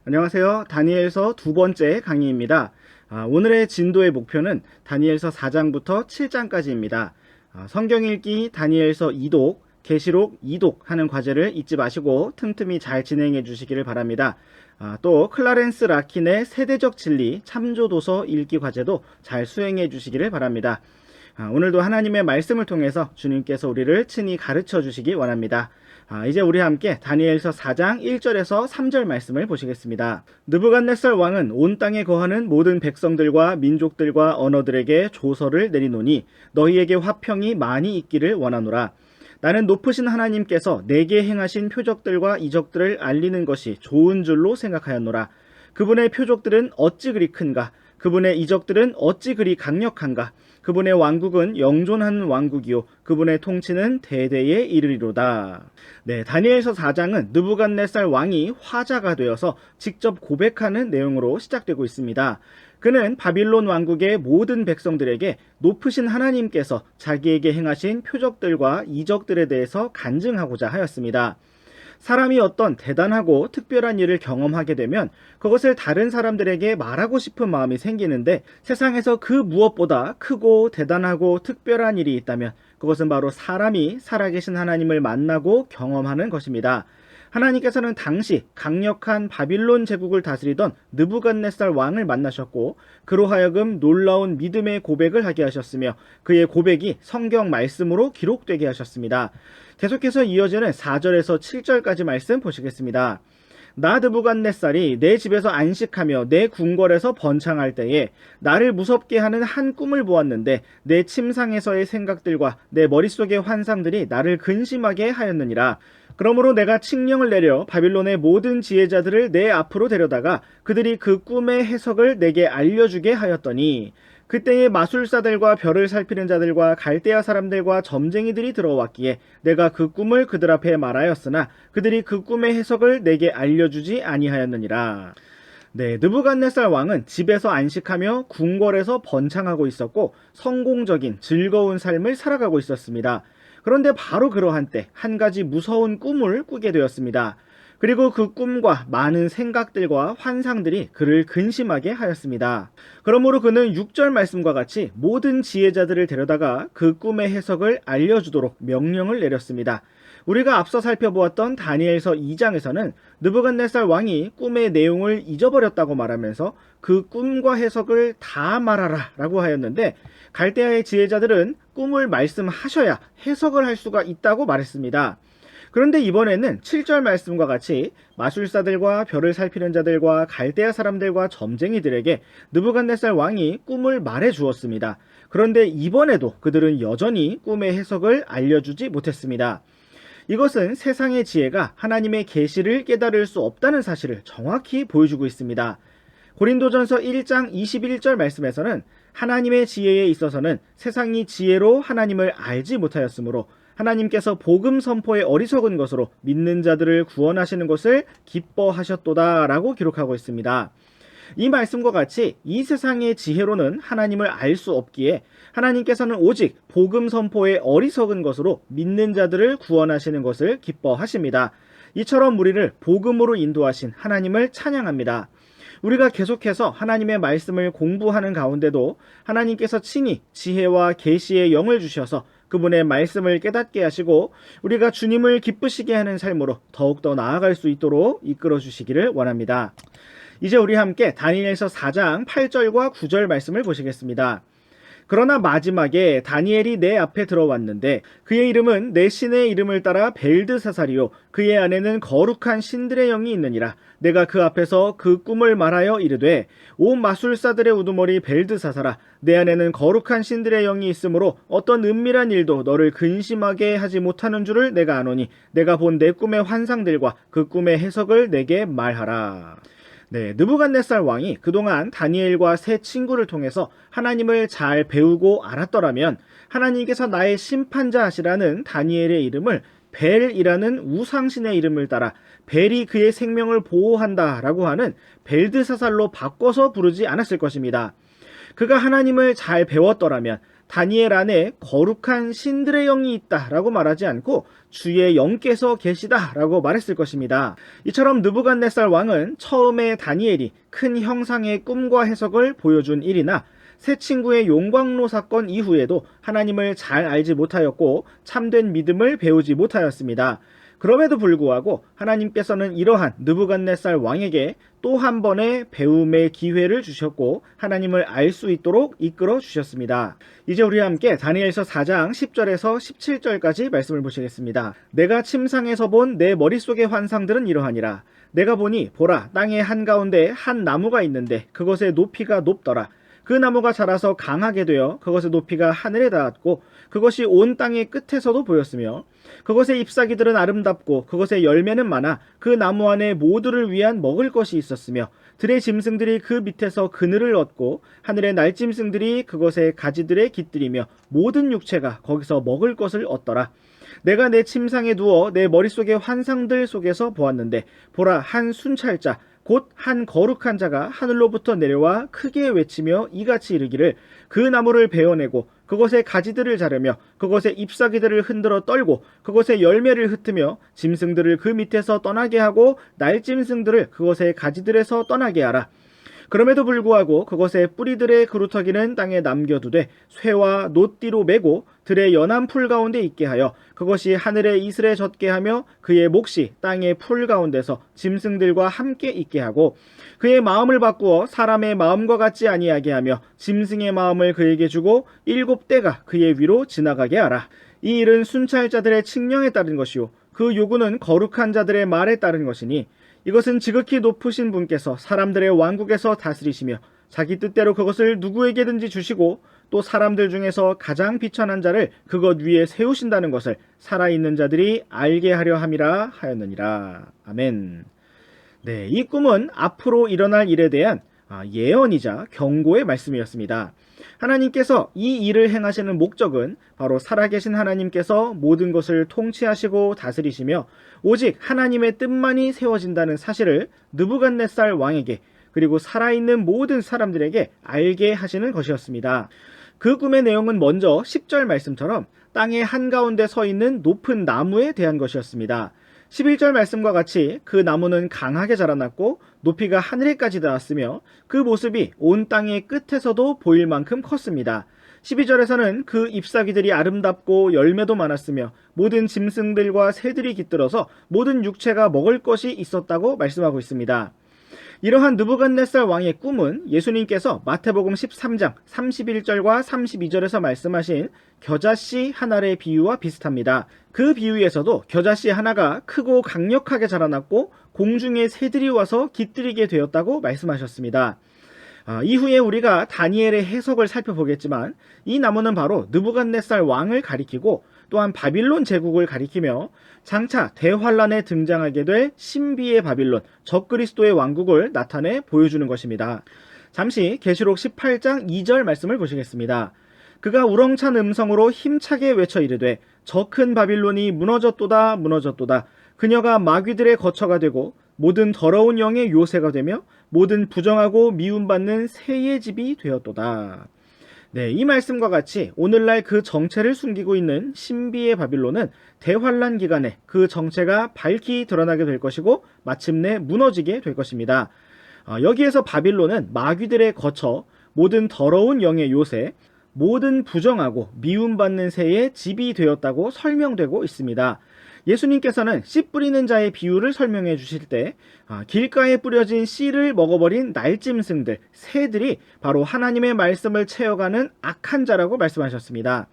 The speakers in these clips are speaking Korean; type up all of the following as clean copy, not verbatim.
안녕하세요. 다니엘서 두 번째 강의입니다. 오늘의 진도의 목표는 다니엘서 4장부터 7장까지입니다. 성경 읽기 다니엘서 2독, 계시록 2독 하는 과제를 잊지 마시고 틈틈이 잘 진행해 주시기를 바랍니다. 또 클라렌스 라킨의 세대적 진리 참조도서 읽기 과제도 잘 수행해 주시기를 바랍니다. 오늘도 하나님의 말씀을 통해서 주님께서 우리를 친히 가르쳐 주시기 원합니다. 이제 우리 함께 다니엘서 4장 1절에서 3절 말씀을 보시겠습니다. 느부갓네살 왕은 온 땅에 거하는 모든 백성들과 민족들과 언어들에게 조서를 내리노니 너희에게 화평이 많이 있기를 원하노라. 나는 높으신 하나님께서 내게 행하신 표적들과 이적들을 알리는 것이 좋은 줄로 생각하였노라. 그분의 표적들은 어찌 그리 큰가? 그분의 이적들은 어찌 그리 강력한가? 그분의 왕국은 영존하는 왕국이요 그분의 통치는 대대에 이르리로다. 다니엘서 4장은 느부갓네살 왕이 화자가 되어서 직접 고백하는 내용으로 시작되고 있습니다. 그는 바빌론 왕국의 모든 백성들에게 높으신 하나님께서 자기에게 행하신 표적들과 이적들에 대해서 간증하고자 하였습니다. 사람이 어떤 대단하고 특별한 일을 경험하게 되면 그것을 다른 사람들에게 말하고 싶은 마음이 생기는데, 세상에서 그 무엇보다 크고 대단하고 특별한 일이 있다면 그것은 바로 사람이 살아계신 하나님을 만나고 경험하는 것입니다. 하나님께서는 당시 강력한 바빌론 제국을 다스리던 느부갓네살 왕을 만나셨고 그로 하여금 놀라운 믿음의 고백을 하게 하셨으며 그의 고백이 성경 말씀으로 기록되게 하셨습니다. 계속해서 이어지는 4절에서 7절까지 말씀 보시겠습니다. 나 느부갓네살이 내 집에서 안식하며 내 궁궐에서 번창할 때에 나를 무섭게 하는 한 꿈을 보았는데 내 침상에서의 생각들과 내 머릿속의 환상들이 나를 근심하게 하였느니라. 그러므로 내가 칙령을 내려 바빌론의 모든 지혜자들을 내 앞으로 데려다가 그들이 그 꿈의 해석을 내게 알려주게 하였더니 그때에 마술사들과 별을 살피는 자들과 갈대아 사람들과 점쟁이들이 들어왔기에 내가 그 꿈을 그들 앞에 말하였으나 그들이 그 꿈의 해석을 내게 알려주지 아니하였느니라. 느부갓네살 왕은 집에서 안식하며 궁궐에서 번창하고 있었고 성공적인 즐거운 삶을 살아가고 있었습니다. 그런데 바로 그러한 때 한 가지 무서운 꿈을 꾸게 되었습니다. 그리고 그 꿈과 많은 생각들과 환상들이 그를 근심하게 하였습니다. 그러므로 그는 6절 말씀과 같이 모든 지혜자들을 데려다가 그 꿈의 해석을 알려주도록 명령을 내렸습니다. 우리가 앞서 살펴보았던 다니엘서 2장에서는 느부갓네살 왕이 꿈의 내용을 잊어버렸다고 말하면서 그 꿈과 해석을 다 말하라 라고 하였는데, 갈대아의 지혜자들은 꿈을 말씀하셔야 해석을 할 수가 있다고 말했습니다. 그런데 이번에는 7절 말씀과 같이 마술사들과 별을 살피는 자들과 갈대아 사람들과 점쟁이들에게 느부갓네살 왕이 꿈을 말해 주었습니다. 그런데 이번에도 그들은 여전히 꿈의 해석을 알려주지 못했습니다. 이것은 세상의 지혜가 하나님의 계시를 깨달을 수 없다는 사실을 정확히 보여주고 있습니다. 고린도전서 1장 21절 말씀에서는 하나님의 지혜에 있어서는 세상이 지혜로 하나님을 알지 못하였으므로 하나님께서 복음 선포의 어리석은 것으로 믿는 자들을 구원하시는 것을 기뻐하셨도다 라고 기록하고 있습니다. 이 말씀과 같이 이 세상의 지혜로는 하나님을 알 수 없기에 하나님께서는 오직 복음 선포의 어리석은 것으로 믿는 자들을 구원하시는 것을 기뻐하십니다. 이처럼 우리를 복음으로 인도하신 하나님을 찬양합니다. 우리가 계속해서 하나님의 말씀을 공부하는 가운데도 하나님께서 친히 지혜와 계시의 영을 주셔서 그분의 말씀을 깨닫게 하시고 우리가 주님을 기쁘시게 하는 삶으로 더욱더 나아갈 수 있도록 이끌어 주시기를 원합니다. 이제 우리 함께 다니엘서 4장 8절과 9절 말씀을 보시겠습니다. 그러나 마지막에 다니엘이 내 앞에 들어왔는데 그의 이름은 내 신의 이름을 따라 벨드사살이요 그의 안에는 거룩한 신들의 영이 있느니라. 내가 그 앞에서 그 꿈을 말하여 이르되 온 마술사들의 우두머리 벨드사살아, 내 안에는 거룩한 신들의 영이 있으므로 어떤 은밀한 일도 너를 근심하게 하지 못하는 줄을 내가 아노니 내가 본 내 꿈의 환상들과 그 꿈의 해석을 내게 말하라. 느부갓네살 왕이 그동안 다니엘과 세 친구를 통해서 하나님을 잘 배우고 알았더라면 하나님께서 나의 심판자 하시라는 다니엘의 이름을 벨이라는 우상신의 이름을 따라 벨이 그의 생명을 보호한다 라고 하는 벨드사살로 바꿔서 부르지 않았을 것입니다. 그가 하나님을 잘 배웠더라면 다니엘 안에 거룩한 신들의 영이 있다라고 말하지 않고 주의 영께서 계시다라고 말했을 것입니다. 이처럼 느부갓네살 왕은 처음에 다니엘이 큰 형상의 꿈과 해석을 보여준 일이나 새 친구의 용광로 사건 이후에도 하나님을 잘 알지 못하였고 참된 믿음을 배우지 못하였습니다. 그럼에도 불구하고 하나님께서는 이러한 느부갓네살 왕에게 또 한 번의 배움의 기회를 주셨고 하나님을 알 수 있도록 이끌어 주셨습니다. 이제 우리 함께 다니엘서 4장 10절에서 17절까지 말씀을 보시겠습니다. 내가 침상에서 본 내 머릿속의 환상들은 이러하니라. 내가 보니 보라, 땅의 한가운데 한 나무가 있는데 그것의 높이가 높더라. 그 나무가 자라서 강하게 되어 그것의 높이가 하늘에 닿았고 그것이 온 땅의 끝에서도 보였으며 그것의 잎사귀들은 아름답고 그것의 열매는 많아 그 나무 안에 모두를 위한 먹을 것이 있었으며 들의 짐승들이 그 밑에서 그늘을 얻고 하늘의 날짐승들이 그것의 가지들에 깃들이며 모든 육체가 거기서 먹을 것을 얻더라. 내가 내 침상에 누워 내 머릿속의 환상들 속에서 보았는데 보라, 한 순찰자 곧 한 거룩한 자가 하늘로부터 내려와 크게 외치며 이같이 이르기를 그 나무를 베어내고 그것의 가지들을 자르며 그것의 잎사귀들을 흔들어 떨고 그것의 열매를 흩으며 짐승들을 그 밑에서 떠나게 하고 날짐승들을 그것의 가지들에서 떠나게 하라. 그럼에도 불구하고 그것의 뿌리들의 그루터기는 땅에 남겨두되 쇠와 노띠로 메고 들의 연한 풀 가운데 있게 하여 그것이 하늘의 이슬에 젖게 하며 그의 몫이 땅의 풀 가운데서 짐승들과 함께 있게 하고 그의 마음을 바꾸어 사람의 마음과 같지 아니하게 하며 짐승의 마음을 그에게 주고 7대가 그의 위로 지나가게 하라. 이 일은 순찰자들의 칙령에 따른 것이요 그 요구는 거룩한 자들의 말에 따른 것이니 이것은 지극히 높으신 분께서 사람들의 왕국에서 다스리시며 자기 뜻대로 그것을 누구에게든지 주시고 또 사람들 중에서 가장 비천한 자를 그것 위에 세우신다는 것을 살아있는 자들이 알게 하려 함이라 하였느니라. 아멘. 네, 이 꿈은 앞으로 일어날 일에 대한 예언이자 경고의 말씀이었습니다. 하나님께서 이 일을 행하시는 목적은 바로 살아계신 하나님께서 모든 것을 통치하시고 다스리시며 오직 하나님의 뜻만이 세워진다는 사실을 느부갓네살 왕에게 그리고 살아있는 모든 사람들에게 알게 하시는 것이었습니다. 그 꿈의 내용은 먼저 10절 말씀처럼 땅의 한가운데 서 있는 높은 나무에 대한 것이었습니다. 11절 말씀과 같이 그 나무는 강하게 자라났고 높이가 하늘에까지 닿았으며 그 모습이 온 땅의 끝에서도 보일 만큼 컸습니다. 12절에서는 그 잎사귀들이 아름답고 열매도 많았으며 모든 짐승들과 새들이 깃들어서 모든 육체가 먹을 것이 있었다고 말씀하고 있습니다. 이러한 느부갓네살 왕의 꿈은 예수님께서 마태복음 13장 31절과 32절에서 말씀하신 겨자씨 하나의 비유와 비슷합니다. 그 비유에서도 겨자씨 하나가 크고 강력하게 자라났고 공중의 새들이 와서 깃들이게 되었다고 말씀하셨습니다. 이후에 우리가 다니엘의 해석을 살펴보겠지만 이 나무는 바로 느부갓네살 왕을 가리키고 또한 바빌론 제국을 가리키며 장차 대환란에 등장하게 될 신비의 바빌론, 적그리스도의 왕국을 나타내 보여주는 것입니다. 잠시 계시록 18장 2절 말씀을 보시겠습니다. 그가 우렁찬 음성으로 힘차게 외쳐 이르되 저 큰 바빌론이 무너졌도다 무너졌도다. 그녀가 마귀들의 거처가 되고 모든 더러운 영의 요새가 되며 모든 부정하고 미움받는 새의 집이 되었도다. 네, 이 말씀과 같이 오늘날 그 정체를 숨기고 있는 신비의 바빌론은 대환란 기간에 그 정체가 밝히 드러나게 될 것이고 마침내 무너지게 될 것입니다. 여기에서 바빌론은 마귀들의 거처, 모든 더러운 영의 요새, 모든 부정하고 미움받는 새의 집이 되었다고 설명되고 있습니다. 예수님께서는 씨 뿌리는 자의 비유를 설명해 주실 때 길가에 뿌려진 씨를 먹어버린 날짐승들, 새들이 바로 하나님의 말씀을 채워가는 악한 자라고 말씀하셨습니다.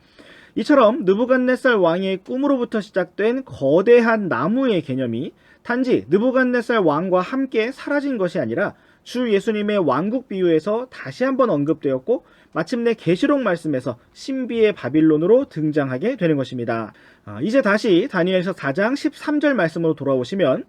이처럼 느부갓네살 왕의 꿈으로부터 시작된 거대한 나무의 개념이 단지 느부갓네살 왕과 함께 사라진 것이 아니라 주 예수님의 왕국 비유에서 다시 한번 언급되었고 마침내 계시록 말씀에서 신비의 바빌론으로 등장하게 되는 것입니다. 이제 다시 다니엘서 4장 13절 말씀으로 돌아오시면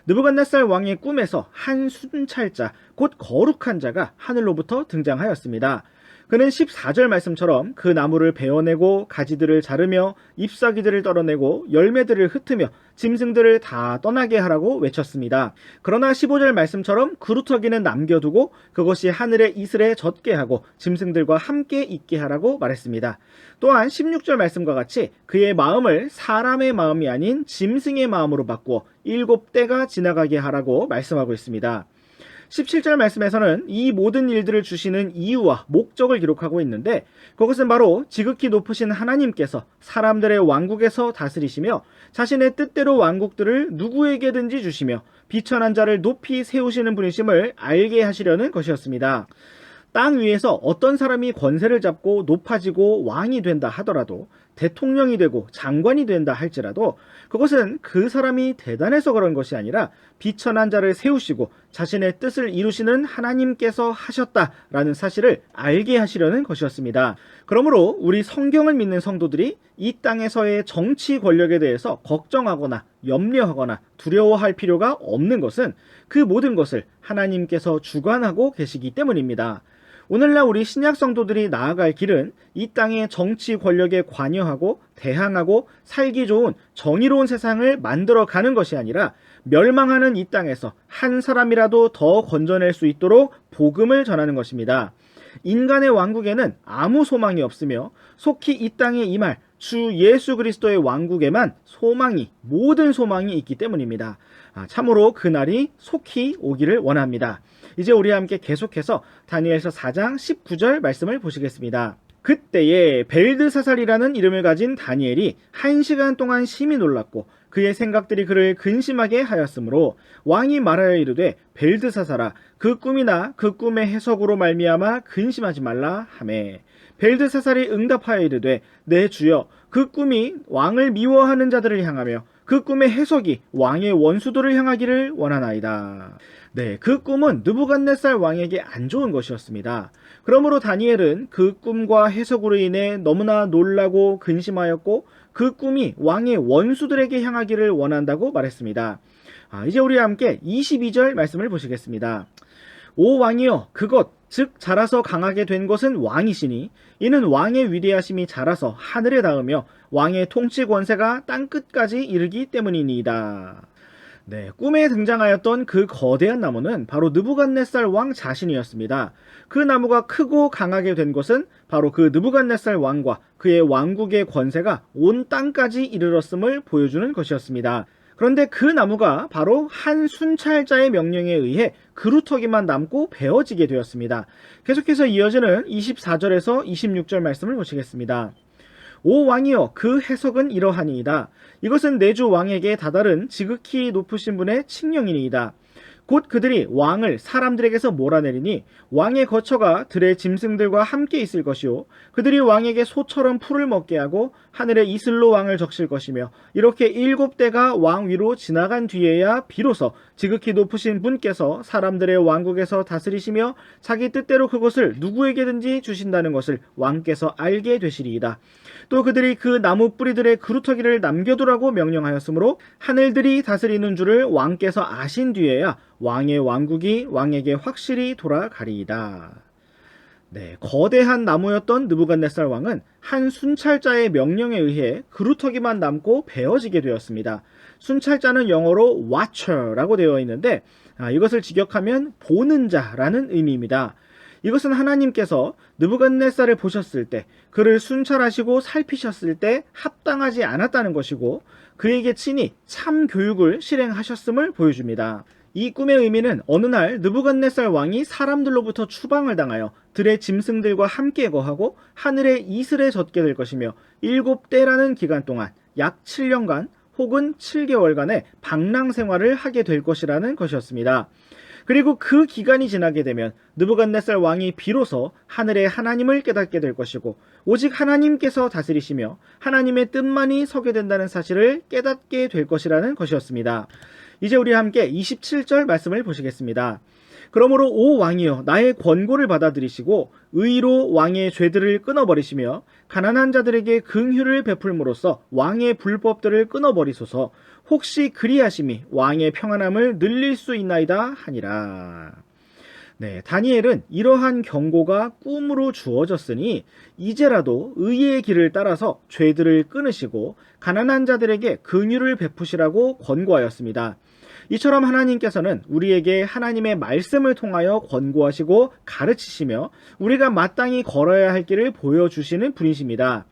느부갓네살 왕의 꿈에서 한 순찰자 곧 거룩한 자가 하늘로부터 등장하였습니다. 그는 14절 말씀처럼 그 나무를 베어내고 가지들을 자르며 잎사귀들을 떨어내고 열매들을 흩으며 짐승들을 다 떠나게 하라고 외쳤습니다. 그러나 15절 말씀처럼 그루터기는 남겨두고 그것이 하늘의 이슬에 젖게 하고 짐승들과 함께 있게 하라고 말했습니다. 또한 16절 말씀과 같이 그의 마음을 사람의 마음이 아닌 짐승의 마음으로 바꾸어 7때가 지나가게 하라고 말씀하고 있습니다. 17절 말씀에서는 이 모든 일들을 주시는 이유와 목적을 기록하고 있는데 그것은 바로 지극히 높으신 하나님께서 사람들의 왕국에서 다스리시며 자신의 뜻대로 왕국들을 누구에게든지 주시며 비천한 자를 높이 세우시는 분이심을 알게 하시려는 것이었습니다. 땅 위에서 어떤 사람이 권세를 잡고 높아지고 왕이 된다 하더라도 대통령이 되고 장관이 된다 할지라도 그것은 그 사람이 대단해서 그런 것이 아니라 비천한 자를 세우시고 자신의 뜻을 이루시는 하나님께서 하셨다라는 사실을 알게 하시려는 것이었습니다. 그러므로 우리 성경을 믿는 성도들이 이 땅에서의 정치 권력에 대해서 걱정하거나 염려하거나 두려워할 필요가 없는 것은 그 모든 것을 하나님께서 주관하고 계시기 때문입니다. 오늘날 우리 신약 성도들이 나아갈 길은 이 땅의 정치 권력에 관여하고 대항하고 살기 좋은 정의로운 세상을 만들어가는 것이 아니라 멸망하는 이 땅에서 한 사람이라도 더 건져낼 수 있도록 복음을 전하는 것입니다. 인간의 왕국에는 아무 소망이 없으며 속히 이 땅에 임할 주 예수 그리스도의 왕국에만 모든 소망이 있기 때문입니다. 참으로 그날이 속히 오기를 원합니다. 이제 우리와 함께 계속해서 다니엘서 4장 19절 말씀을 보시겠습니다. 그때에 벨드사살이라는 이름을 가진 다니엘이 1시간 동안 심히 놀랐고 그의 생각들이 그를 근심하게 하였으므로 왕이 말하여 이르되 벨드사살아 그 꿈이나 그 꿈의 해석으로 말미암아 근심하지 말라 하매 벨드사살이 응답하여 이르되 내 주여 그 꿈이 왕을 미워하는 자들을 향하며 그 꿈의 해석이 왕의 원수들을 향하기를 원하나이다. 네, 그 꿈은 느부갓네살 왕에게 안 좋은 것이었습니다. 그러므로 다니엘은 그 꿈과 해석으로 인해 너무나 놀라고 근심하였고 그 꿈이 왕의 원수들에게 향하기를 원한다고 말했습니다. 이제 우리와 함께 22절 말씀을 보시겠습니다. 오 왕이여 그것 즉 자라서 강하게 된 것은 왕이시니 이는 왕의 위대하심이 자라서 하늘에 닿으며 왕의 통치 권세가 땅끝까지 이르기 때문이니이다. 네, 꿈에 등장하였던 그 거대한 나무는 바로 느부갓네살 왕 자신이었습니다. 그 나무가 크고 강하게 된 것은 바로 그 느부갓네살 왕과 그의 왕국의 권세가 온 땅까지 이르렀음을 보여주는 것이었습니다. 그런데 그 나무가 바로 한 순찰자의 명령에 의해 그루터기만 남고 베어지게 되었습니다. 계속해서 이어지는 24절에서 26절 말씀을 보시겠습니다. 오 왕이여 그 해석은 이러하니이다. 이것은 내주 왕에게 다다른 지극히 높으신 분의 칙령이니이다. 곧 그들이 왕을 사람들에게서 몰아내리니 왕의 거처가 들의 짐승들과 함께 있을 것이요 그들이 왕에게 소처럼 풀을 먹게 하고 하늘의 이슬로 왕을 적실 것이며 이렇게 7대가 왕 위로 지나간 뒤에야 비로소 지극히 높으신 분께서 사람들의 왕국에서 다스리시며 자기 뜻대로 그것을 누구에게든지 주신다는 것을 왕께서 알게 되시리이다. 또 그들이 그 나무 뿌리들의 그루터기를 남겨두라고 명령하였으므로 하늘들이 다스리는 줄을 왕께서 아신 뒤에야 왕의 왕국이 왕에게 확실히 돌아가리이다. 네, 거대한 나무였던 느부갓네살 왕은 한 순찰자의 명령에 의해 그루터기만 남고 베어지게 되었습니다. 순찰자는 영어로 watcher라고 되어 있는데 이것을 직역하면 보는 자라는 의미입니다. 이것은 하나님께서 느부갓네살을 보셨을 때 그를 순찰하시고 살피셨을 때 합당하지 않았다는 것이고 그에게 친히 참 교육을 실행하셨음을 보여줍니다. 이 꿈의 의미는 어느 날 느부갓네살 왕이 사람들로부터 추방을 당하여 들의 짐승들과 함께 거하고 하늘의 이슬에 젖게 될 것이며 7대라는 기간 동안 약 7년간 혹은 7개월간의 방랑 생활을 하게 될 것이라는 것이었습니다. 그리고 그 기간이 지나게 되면 느부갓네살 왕이 비로소 하늘의 하나님을 깨닫게 될 것이고 오직 하나님께서 다스리시며 하나님의 뜻만이 서게 된다는 사실을 깨닫게 될 것이라는 것이었습니다. 이제 우리 함께 27절 말씀을 보시겠습니다. 그러므로 오 왕이여 나의 권고를 받아들이시고 의로 왕의 죄들을 끊어버리시며 가난한 자들에게 긍휼을 베풀므로써 왕의 불법들을 끊어버리소서. 혹시 그리하심이 왕의 평안함을 늘릴 수 있나이다 하니라. 네, 다니엘은 이러한 경고가 꿈으로 주어졌으니 이제라도 의의 길을 따라서 죄들을 끊으시고 가난한 자들에게 긍휼을 베푸시라고 권고하였습니다. 이처럼 하나님께서는 우리에게 하나님의 말씀을 통하여 권고하시고 가르치시며 우리가 마땅히 걸어야 할 길을 보여주시는 분이십니다.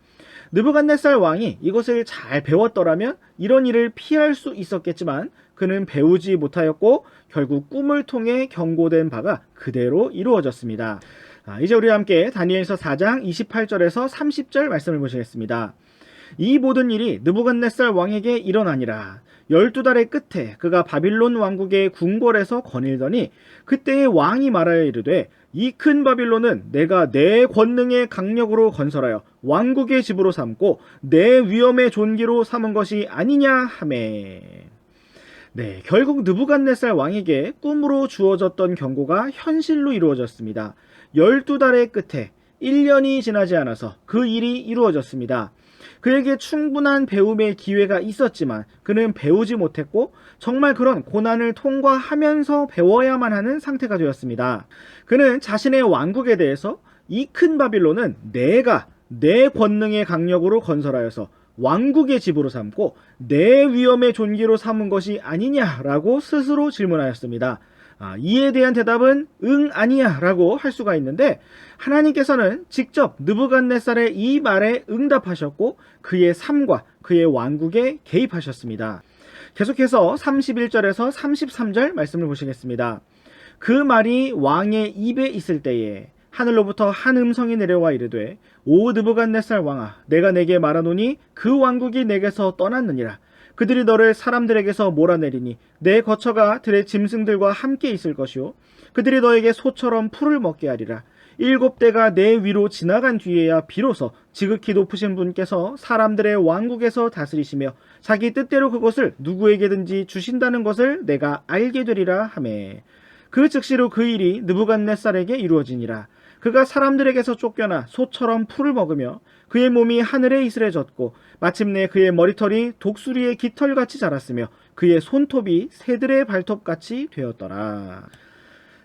느부갓네살 왕이 이것을 잘 배웠더라면 이런 일을 피할 수 있었겠지만 그는 배우지 못하였고 결국 꿈을 통해 경고된 바가 그대로 이루어졌습니다. 이제 우리와 함께 다니엘서 4장 28절에서 30절 말씀을 보시겠습니다. 이 모든 일이 느부갓네살 왕에게 일어나니라. 12달의 끝에 그가 바빌론 왕국의 궁궐에서 거닐더니 그때의 왕이 말하여 이르되 이 큰 바빌론은 내가 내 권능의 강력으로 건설하여 왕국의 집으로 삼고 내 위엄의 존귀로 삼은 것이 아니냐 하매. 네, 결국 느부갓네살 왕에게 꿈으로 주어졌던 경고가 현실로 이루어졌습니다. 12달의 끝에 1년이 지나지 않아서 그 일이 이루어졌습니다. 그에게 충분한 배움의 기회가 있었지만 그는 배우지 못했고 정말 그런 고난을 통과하면서 배워야만 하는 상태가 되었습니다. 그는 자신의 왕국에 대해서 이 큰 바빌론은 내가 내 권능의 강력으로 건설하여서 왕국의 집으로 삼고 내 위엄의 존귀로 삼은 것이 아니냐라고 스스로 질문하였습니다. 이에 대한 대답은 응 아니야 라고 할 수가 있는데 하나님께서는 직접 느부갓네살의 이 말에 응답하셨고 그의 삶과 그의 왕국에 개입하셨습니다. 계속해서 31절에서 33절 말씀을 보시겠습니다. 그 말이 왕의 입에 있을 때에 하늘로부터 한 음성이 내려와 이르되 오 느부갓네살 왕아 내가 내게 말하노니 그 왕국이 내게서 떠났느니라. 그들이 너를 사람들에게서 몰아내리니 내 거처가 들의 짐승들과 함께 있을 것이요 그들이 너에게 소처럼 풀을 먹게 하리라. 7대가 내 위로 지나간 뒤에야 비로소 지극히 높으신 분께서 사람들의 왕국에서 다스리시며 자기 뜻대로 그것을 누구에게든지 주신다는 것을 내가 알게 되리라 하매. 그 즉시로 그 일이 느부갓네살에게 이루어지니라. 그가 사람들에게서 쫓겨나 소처럼 풀을 먹으며 그의 몸이 하늘에 이슬해졌고 마침내 그의 머리털이 독수리의 깃털같이 자랐으며 그의 손톱이 새들의 발톱같이 되었더라.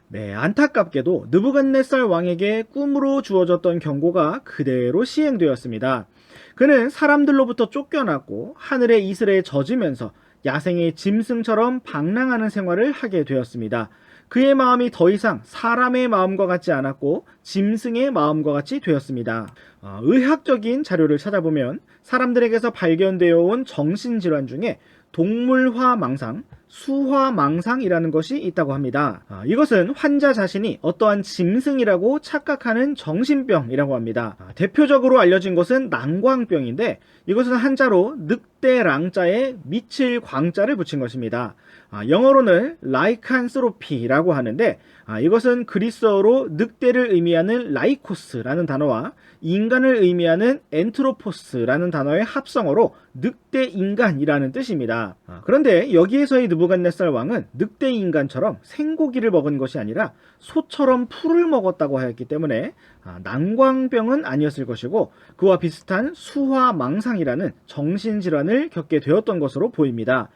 네, 안타깝게도 느부갓네살 왕에게 꿈으로 주어졌던 경고가 그대로 시행되었습니다. 그는 사람들로부터 쫓겨났고 하늘의 이슬에 젖으면서 야생의 짐승처럼 방랑하는 생활을 하게 되었습니다. 그의 마음이 더 이상 사람의 마음과 같지 않았고 짐승의 마음과 같이 되었습니다. 의학적인 자료를 찾아보면 사람들에게서 발견되어 온 정신질환 중에 동물화망상, 수화망상이라는 것이 있다고 합니다. 이것은 환자 자신이 어떠한 짐승이라고 착각하는 정신병이라고 합니다. 대표적으로 알려진 것은 난광병인데 이것은 한자로 늑대랑자에 미칠 광자를 붙인 것입니다. 영어로는 라이칸스로피라고 하는데 이것은 그리스어로 늑대를 의미하는 라이코스라는 단어와 인간을 의미하는 엔트로포스라는 단어의 합성어로 늑대인간이라는 뜻입니다. 그런데 여기에서의 느부갓네살 왕은 늑대인간처럼 생고기를 먹은 것이 아니라 소처럼 풀을 먹었다고 하였기 때문에 난광병은 아니었을 것이고 그와 비슷한 수화망상이라는 정신질환을 겪게 되었던 것으로 보입니다.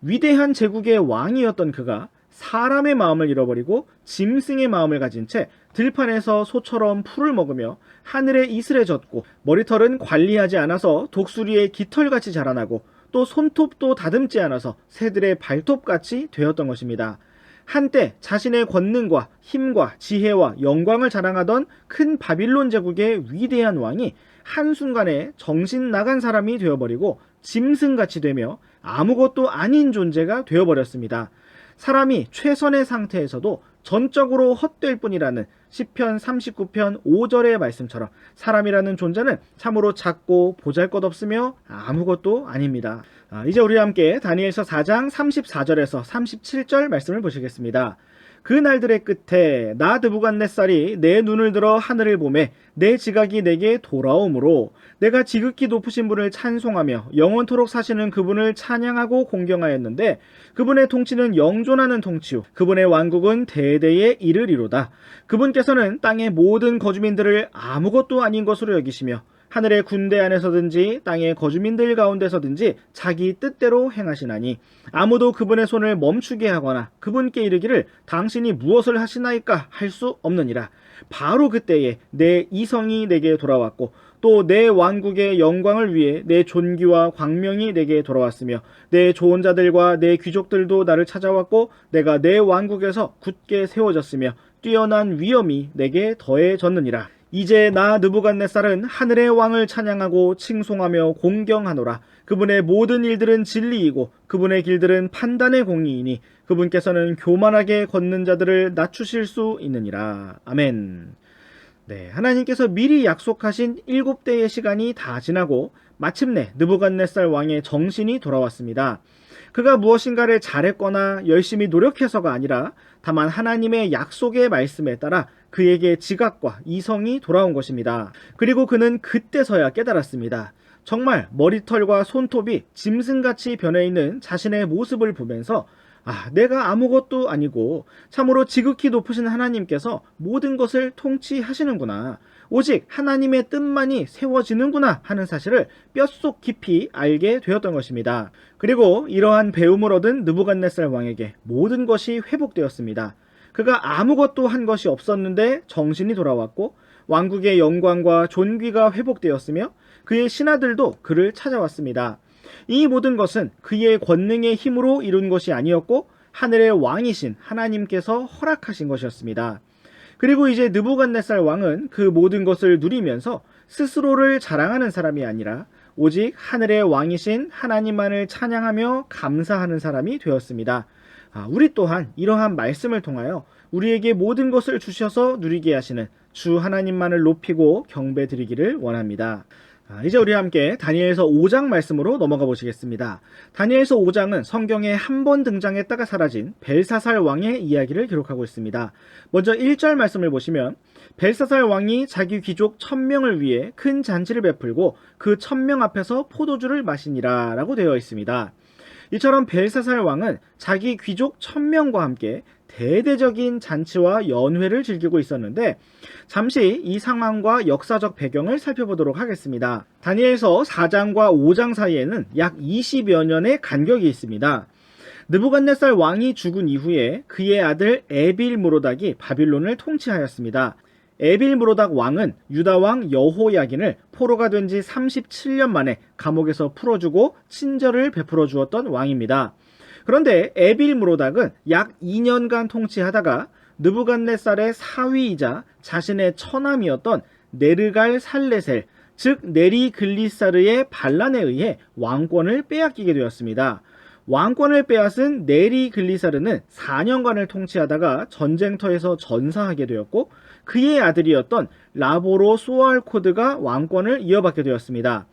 위대한 제국의 왕이었던 그가 사람의 마음을 잃어버리고 짐승의 마음을 가진 채 들판에서 소처럼 풀을 먹으며 하늘에 이슬해졌고 머리털은 관리하지 않아서 독수리의 깃털같이 자라나고 또 손톱도 다듬지 않아서 새들의 발톱같이 되었던 것입니다. 한때 자신의 권능과 힘과 지혜와 영광을 자랑하던 큰 바빌론 제국의 위대한 왕이 한순간에 정신 나간 사람이 되어버리고 짐승같이 되며 아무것도 아닌 존재가 되어버렸습니다. 사람이 최선의 상태에서도 전적으로 헛될 뿐이라는 시편 39편 5절의 말씀처럼 사람이라는 존재는 참으로 작고 보잘것없으며 아무것도 아닙니다. 이제 우리와 함께 다니엘서 4장 34절에서 37절 말씀을 보시겠습니다. 그 날들의 끝에 나 느부갓네살이 내 눈을 들어 하늘을 보매 내 지각이 내게 돌아오므로 내가 지극히 높으신 분을 찬송하며 영원토록 사시는 그분을 찬양하고 공경하였는데 그분의 통치는 영존하는 통치요 그분의 왕국은 대대에 이르리로다. 그분께서는 땅의 모든 거주민들을 아무것도 아닌 것으로 여기시며 하늘의 군대 안에서든지 땅의 거주민들 가운데서든지 자기 뜻대로 행하시나니 아무도 그분의 손을 멈추게 하거나 그분께 이르기를 당신이 무엇을 하시나이까 할 수 없느니라. 바로 그때에 내 이성이 내게 돌아왔고 또 내 왕국의 영광을 위해 내 존귀와 광명이 내게 돌아왔으며 내 좋은 자들과 내 귀족들도 나를 찾아왔고 내가 내 왕국에서 굳게 세워졌으며 뛰어난 위엄이 내게 더해졌느니라. 이제 나 느부갓네살은 하늘의 왕을 찬양하고 칭송하며 공경하노라. 그분의 모든 일들은 진리이고 그분의 길들은 판단의 공의이니 그분께서는 교만하게 걷는 자들을 낮추실 수 있느니라. 아멘. 네, 하나님께서 미리 약속하신 7대의 시간이 다 지나고 마침내 느부갓네살 왕의 정신이 돌아왔습니다. 그가 무엇인가를 잘했거나 열심히 노력해서가 아니라 다만 하나님의 약속의 말씀에 따라 그에게 지각과 이성이 돌아온 것입니다. 그리고 그는 그때서야 깨달았습니다. 정말 머리털과 손톱이 짐승같이 변해있는 자신의 모습을 보면서 내가 아무것도 아니고 참으로 지극히 높으신 하나님께서 모든 것을 통치하시는구나. 오직 하나님의 뜻만이 세워지는구나 하는 사실을 뼛속 깊이 알게 되었던 것입니다. 그리고 이러한 배움을 얻은 느부갓네살 왕에게 모든 것이 회복되었습니다. 그가 아무것도 한 것이 없었는데 정신이 돌아왔고 왕국의 영광과 존귀가 회복되었으며 그의 신하들도 그를 찾아왔습니다. 이 모든 것은 그의 권능의 힘으로 이룬 것이 아니었고 하늘의 왕이신 하나님께서 허락하신 것이었습니다. 그리고 이제 느부갓네살 왕은 그 모든 것을 누리면서 스스로를 자랑하는 사람이 아니라 오직 하늘의 왕이신 하나님만을 찬양하며 감사하는 사람이 되었습니다. 우리 또한 이러한 말씀을 통하여 우리에게 모든 것을 주셔서 누리게 하시는 주 하나님만을 높이고 경배드리기를 원합니다. 이제 우리 함께 다니엘서 5장 말씀으로 넘어가 보시겠습니다. 다니엘서 5장은 성경에 한 번 등장했다가 사라진 벨사살 왕의 이야기를 기록하고 있습니다. 먼저 1절 말씀을 보시면 벨사살 왕이 자기 귀족 1000명을 위해 큰 잔치를 베풀고 그 1000명 앞에서 포도주를 마시니라 라고 되어 있습니다. 이처럼 벨사살 왕은 자기 귀족 1000명과 함께 대대적인 잔치와 연회를 즐기고 있었는데 잠시 이 상황과 역사적 배경을 살펴보도록 하겠습니다. 다니엘서 4장과 5장 사이에는 약 20여 년의 간격이 있습니다. 느부갓네살 왕이 죽은 이후에 그의 아들 에빌므로닥이 바빌론을 통치하였습니다. 에빌므로닥 왕은 유다 왕 여호야긴을 포로가 된 지 37년 만에 감옥에서 풀어주고 친절을 베풀어 주었던 왕입니다. 그런데 에빌므로닥은 약 2년간 통치하다가 느부갓네살의 사위이자 자신의 처남이었던 네르갈 살레셀, 즉 네리글리사르의 반란에 의해 왕권을 빼앗기게 되었습니다. 왕권을 빼앗은 네리글리사르는 4년간을 통치하다가 전쟁터에서 전사하게 되었고 그의 아들이었던 라보로 소알코드가 왕권을 이어받게 되었습니다.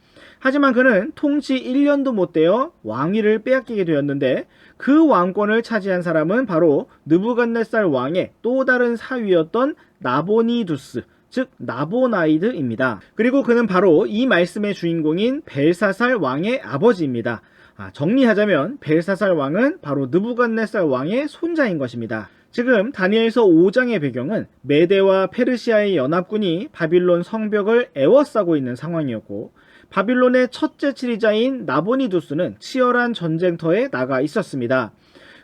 하지만 그는 통치 1년도 못 되어 왕위를 빼앗기게 되었는데 그 왕권을 차지한 사람은 바로 느부갓네살 왕의 또 다른 사위였던 나보니두스, 즉 나보나이드입니다. 그리고 그는 바로 이 말씀의 주인공인 벨사살 왕의 아버지입니다. 정리하자면 벨사살 왕은 바로 느부갓네살 왕의 손자인 것입니다. 지금 다니엘서 5장의 배경은 메데와 페르시아의 연합군이 바빌론 성벽을 에워싸고 있는 상황이었고 바빌론의 첫째 치리자인 나보니두스는 치열한 전쟁터에 나가 있었습니다.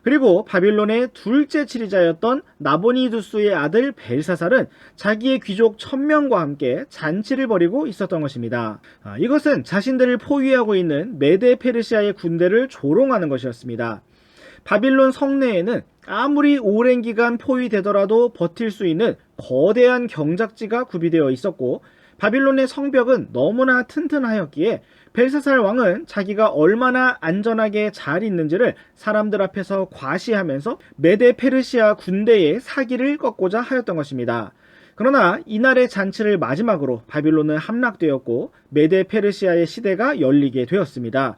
그리고 바빌론의 둘째 치리자였던 나보니두스의 아들 벨사살은 자기의 귀족 1000명과 함께 잔치를 벌이고 있었던 것입니다. 이것은 자신들을 포위하고 있는 메데 페르시아의 군대를 조롱하는 것이었습니다. 바빌론 성내에는 아무리 오랜 기간 포위되더라도 버틸 수 있는 거대한 경작지가 구비되어 있었고 바빌론의 성벽은 너무나 튼튼하였기에 벨사살 왕은 자기가 얼마나 안전하게 잘 있는지를 사람들 앞에서 과시하면서 메데 페르시아 군대의 사기를 꺾고자 하였던 것입니다. 그러나 이날의 잔치를 마지막으로 바빌론은 함락되었고 메데 페르시아의 시대가 열리게 되었습니다.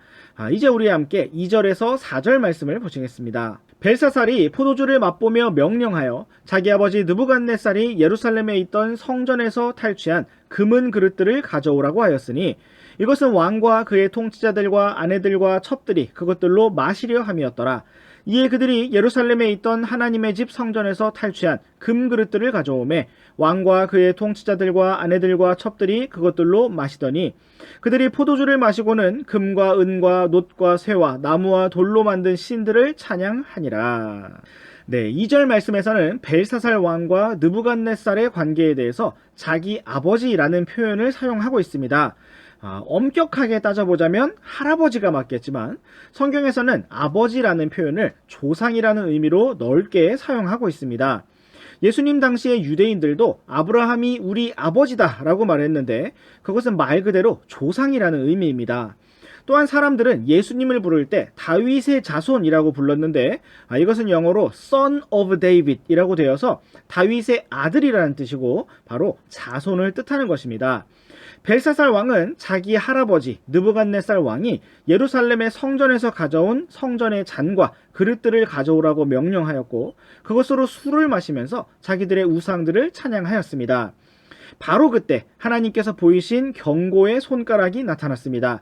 이제 우리와 함께 2절에서 4절 말씀을 보시겠습니다. 벨사살이 포도주를 맛보며 명령하여 자기 아버지 느부갓네살이 예루살렘에 있던 성전에서 탈취한 금은 그릇들을 가져오라고 하였으니 이것은 왕과 그의 통치자들과 아내들과 첩들이 그것들로 마시려 함이었더라. 이에 그들이 예루살렘에 있던 하나님의 집 성전에서 탈취한 금그릇들을 가져오매 왕과 그의 통치자들과 아내들과 첩들이 그것들로 마시더니 그들이 포도주를 마시고는 금과 은과 놋과 쇠와 나무와 돌로 만든 신들을 찬양하니라. 네, 2절 말씀에서는 벨사살 왕과 느부갓네살의 관계에 대해서 자기 아버지라는 표현을 사용하고 있습니다. 엄격하게 따져보자면 할아버지가 맞겠지만 성경에서는 아버지라는 표현을 조상이라는 의미로 넓게 사용하고 있습니다. 예수님 당시의 유대인들도 아브라함이 우리 아버지다 라고 말했는데 그것은 말 그대로 조상이라는 의미입니다. 또한 사람들은 예수님을 부를 때 다윗의 자손이라고 불렀는데 이것은 영어로 Son of David 이라고 되어서 다윗의 아들이라는 뜻이고 바로 자손을 뜻하는 것입니다. 벨사살 왕은 자기 할아버지 느부갓네살 왕이 예루살렘의 성전에서 가져온 성전의 잔과 그릇들을 가져오라고 명령하였고 그것으로 술을 마시면서 자기들의 우상들을 찬양하였습니다. 바로 그때 하나님께서 보이신 경고의 손가락이 나타났습니다.